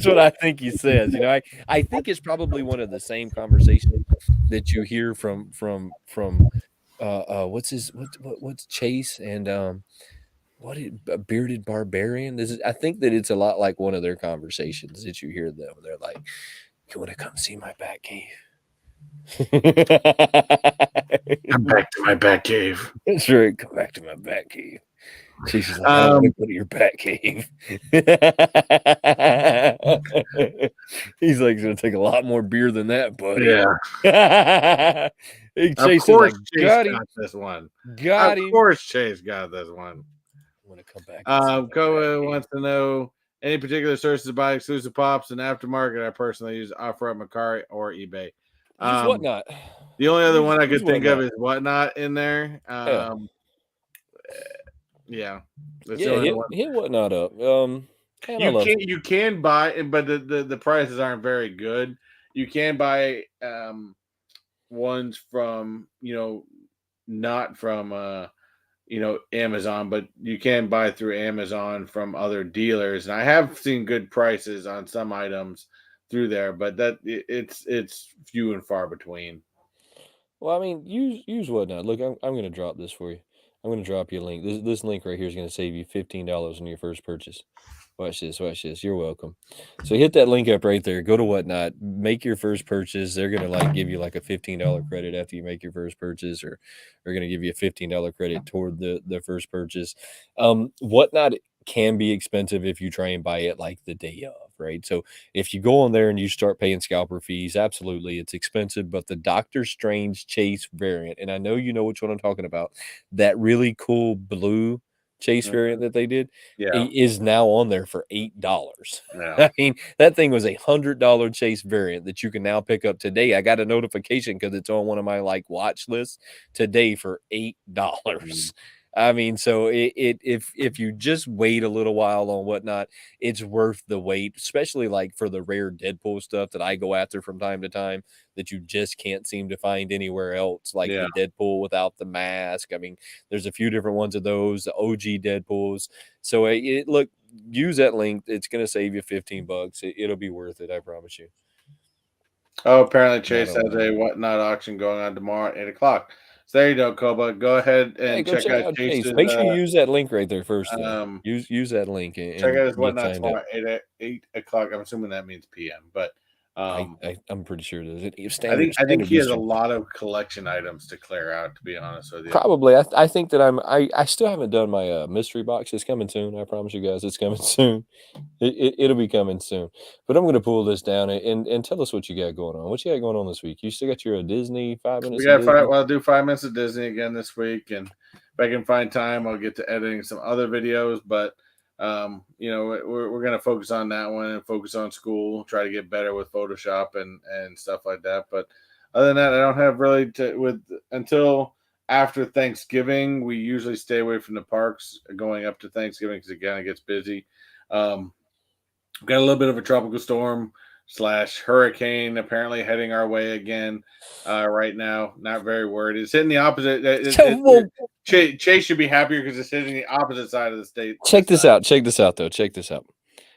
B: what I think he says. You know, I think it's probably one of the same conversations that you hear from what's Chase and a bearded barbarian. I think that it's a lot like one of their conversations that you hear them. They're like, "You want to come see my Bat Cave?"
A: Come back to my bat cave.
B: That's right. Come back to my Bat Cave. Chase is like, I don't want to go to your Bat Cave. He's like, it's going to take a lot more beer than that, buddy.
A: Yeah.
B: Chase
A: Of course,
B: is like,
A: Chase
B: got him.
A: got this one.
B: Got
A: Of
B: him.
A: course, Chase got this one.
B: I'm going to come back. And see my Bat
A: Koa
B: Cave.
A: wants to know any particular sources to buy exclusive pops and aftermarket. I personally use OfferUp, Macari, or eBay.
B: Use Whatnot.
A: The only other one I
B: Use
A: could think of
B: Whatnot.
A: is Whatnot in there. Yeah. That's the
B: Yeah,
A: only one.
B: hit Whatnot up. And I love
A: You can buy, but the prices aren't very good. You can buy ones from not from Amazon, but you can buy through Amazon from other dealers. And I have seen good prices on some items through there, but it's few and far between.
B: Well, I mean, use Whatnot. Look, I'm going to drop this for you. I'm going to drop you a link. This link right here is going to save you $15 on your first purchase. Watch this. Watch this. You're welcome. So hit that link up right there. Go to Whatnot. Make your first purchase. They're going to like give you like a $15 credit after you make your first purchase, or they're going to give you a $15 credit toward the first purchase. Whatnot can be expensive if you try and buy it like the day of, right? So if you go on there and you start paying scalper fees, absolutely, it's expensive. But the Doctor Strange Chase variant, and I know you know which one I'm talking about, that really cool blue Chase variant that they did,
A: Yeah.
B: is now on there for $8.
A: Yeah.
B: I mean, that thing was $100 Chase variant that you can now pick up today. I got a notification because it's on one of my like watch lists today for $8. I mean, so if you just wait a little while on Whatnot, it's worth the wait, especially like for the rare Deadpool stuff that I go after from time to time that you just can't seem to find anywhere else, like
A: Yeah.
B: the Deadpool without the mask. I mean, there's a few different ones of those, the OG Deadpools. So look, use that link. It's going to save you $15. It'll be worth it. I promise you.
A: Oh, apparently Chase
B: Not
A: has
B: only
A: a whatnot auction going on tomorrow at 8 o'clock. So there you go, Koba. Go ahead
B: Hey,
A: and
B: go
A: check
B: check
A: out
B: out Chase.
A: Chase's
B: Make sure you use that link right there first, though.
A: um
B: Use that link
A: check out his
B: and get
A: whatnot
B: signed up.
A: tomorrow at 8 o'clock. I'm assuming that means PM, but
B: I'm pretty sure it is. It's
A: I think
B: standard
A: he has a
B: Eastern.
A: lot of collection items to clear out. To be honest with you,
B: Probably. I think that I still haven't done my mystery box. It's coming soon. I promise you guys, it's coming soon. It'll be coming soon. But I'm going to pull this down and tell us what you got going on. What you got going on this week? You still got your Disney 5 minutes?
A: we got
B: of Disney?
A: Well, I'll do 5 minutes of Disney again this week, and if I can find time, I'll get to editing some other videos. But we're gonna focus on that one and focus on school. Try to get better with Photoshop and stuff like that. But other than that, I don't have really until after Thanksgiving. We usually stay away from the parks going up to Thanksgiving because again it gets busy. We've got a little bit of a tropical storm / hurricane apparently heading our way again right now. Not very worried. It's hitting the opposite. Chase should be happier because it's hitting the opposite side of the state.
B: Check this out. Check this out, though. Check this out.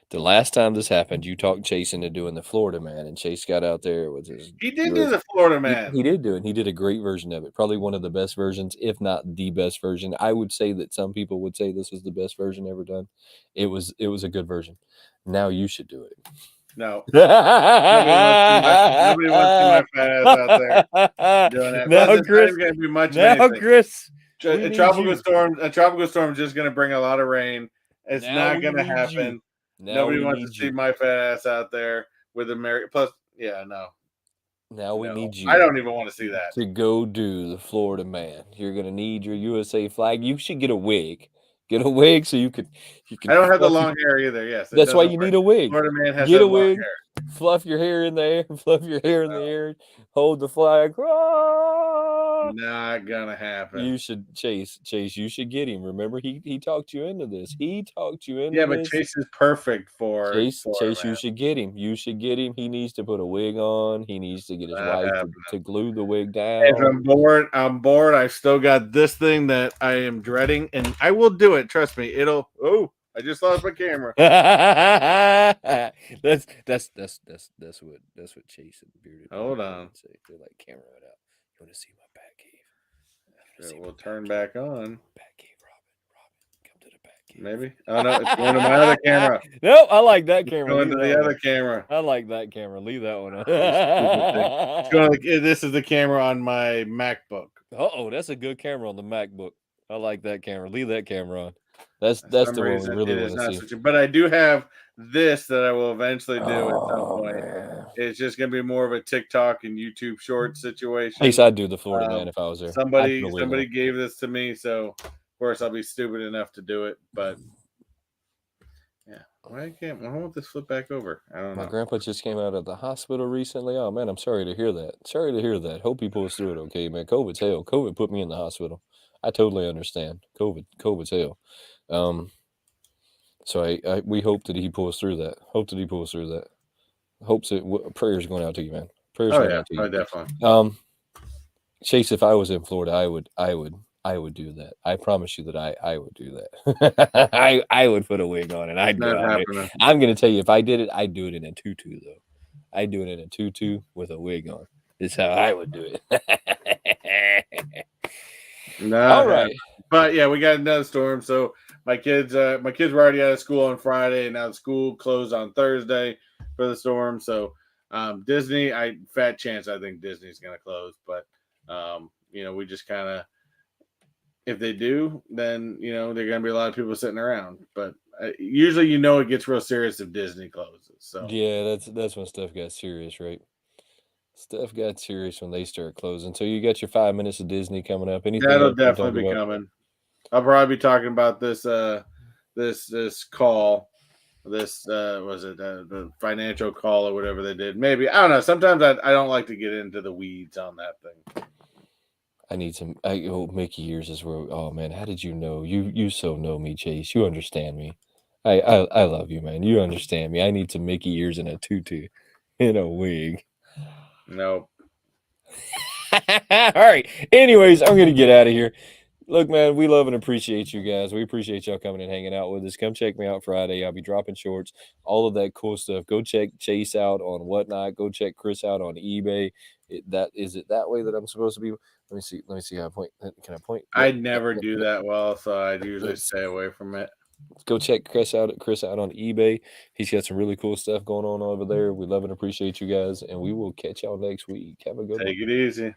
B: The last time this happened, you talked Chase into doing the Florida Man, and Chase got out there with his.
A: He did do the Florida Man.
B: He did do it. He did a great version of it. Probably one of the best versions, if not the best version. I would say that some people would say this was the best version ever done. It was a good version. Now you should do it.
A: No. Nobody wants to see my fat ass out there doing that.
B: Now,
A: Plus,
B: Chris.
A: It's not going to be much.
B: Now, Chris.
A: A tropical storm is just going to bring a lot of rain. It's not going to happen. Nobody wants to see my fat ass out there with America. Plus, yeah, no.
B: Now we need you.
A: I don't even want to see that.
B: To go do the Florida Man. You're going to need your USA flag. You should get a wig. Get a wig so you can.
A: I don't have the long hair either. Yes,
B: that's why you need a wig.
A: Florida Man has
B: get a
A: long
B: wig.
A: Hair.
B: Fluff your hair in the air. Fluff your hair in the air. Hold the flag.
A: Not gonna happen.
B: You should Chase. You should get him. Remember, he talked you into this. He talked you into
A: this. Yeah, but
B: this.
A: Chase is perfect for
B: Chase. You should get him. You should get him. He needs to put a wig on. He needs to get his wife to glue the wig down.
A: If I'm bored. I've still got this thing that I am dreading, and I will do it. Trust me. It'll. Oh, I just lost my camera.
B: That's what Chase and Bearded.
A: Hold on.
B: Say. They're like, camera it out. You want to see my bat cave?
A: We'll turn back on.
B: Bat cave, Robin, come to the bat cave.
A: Maybe. Oh no, it's going to my other camera.
B: No, I like that camera.
A: Going to the other camera.
B: I like that camera. Leave that one up.
A: This is the camera on my MacBook.
B: Oh, that's a good camera on the MacBook. I like that camera. Leave that camera on. That's the one we really want to see.
A: But I do have this that I will eventually do at some point. Man. It's just going to be more of a TikTok and YouTube short situation.
B: At least I'd do the Florida Man if I was there.
A: Somebody gave this to me, so of course I'll be stupid enough to do it. But yeah, why won't this flip back over? I don't know.
B: My grandpa just came out of the hospital recently. Oh man, I'm sorry to hear that. Hope he pulls through it okay, man. COVID's hell. COVID put me in the hospital. I totally understand. COVID's hell. So we hope that he pulls through that. Prayers going out to you, man. Prayers going out to you.
A: Oh, definitely.
B: Chase, if I was in Florida, I would do that. I promise you that I would do that. I would put a wig on and I'd go out there. I'm gonna tell you, if I did it, I'd do it in a tutu though. I'd do it in a tutu with a wig on. This is how I would do it. All right.
A: But yeah, we got another storm. So my kids were already out of school on Friday, and now school closed on Thursday for the storm. So Disney, fat chance I think Disney's going to close. But we just kind of, if they do, then there are going to be a lot of people sitting around. But usually, it gets real serious if Disney closes. So
B: yeah, that's when stuff got serious, right? Stuff got serious when they start closing. So you got your 5 minutes of Disney coming up. Anything
A: that'll definitely be coming. I'll probably be talking about this this call. This was it the financial call or whatever they did. Maybe I don't know. Sometimes I don't like to get into the weeds on that thing.
B: I need some. Mickey ears is where. Oh man, how did you know? You so know me, Chase. You understand me. I love you, man. You understand me. I need some Mickey ears in a tutu, in a wig.
A: Nope.
B: All right. Anyways, I'm gonna get out of here. Look, man, we love and appreciate you guys. We appreciate y'all coming and hanging out with us. Come check me out Friday. I'll be dropping shorts, all of that cool stuff. Go check Chase out on Whatnot. Go check Chris out on eBay. Is it that way that I'm supposed to be? Let me see. Let me see how I point. Can I point?
A: I
B: Yep.
A: never do that well, so I usually
B: Yes.
A: stay away from it.
B: Go check Chris out on eBay. He's got some really cool stuff going on over there. We love and appreciate you guys, and we will catch y'all next week. Have a good one.
A: Take it easy.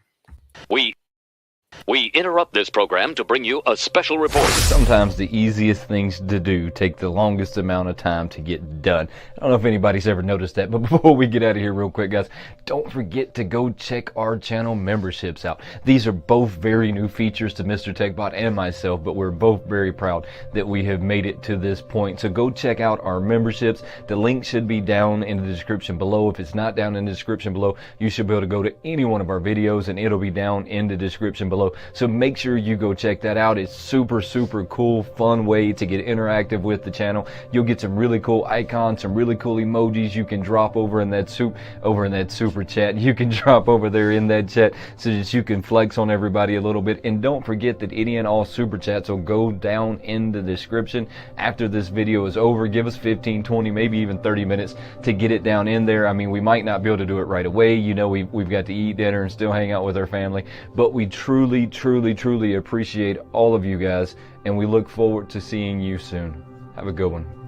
C: We interrupt this program to bring you a special report.
D: Sometimes the easiest things to do take the longest amount of time to get done. I don't know if anybody's ever noticed that, but before we get out of here real quick, guys, don't forget to go check our channel memberships out. These are both very new features to Mr. Techbot and myself, but we're both very proud that we have made it to this point. So go check out our memberships. The link should be down in the description below. If it's not down in the description below, you should be able to go to any one of our videos and it'll be down in the description below. So make sure you go check that out. It's super cool, fun way to get interactive with the channel. You'll get some really cool icons, some really cool emojis you can drop over in that super chat. You can drop over there in that chat so that you can flex on everybody a little bit. And don't forget that any and all super chats will go down in the description after this video is over. Give us 15, 20, maybe even 30 minutes to get it down in there. I mean, we might not be able to do it right away. You know, we've got to eat dinner and still hang out with our family, but we truly appreciate all of you guys, and we look forward to seeing you soon. Have a good one.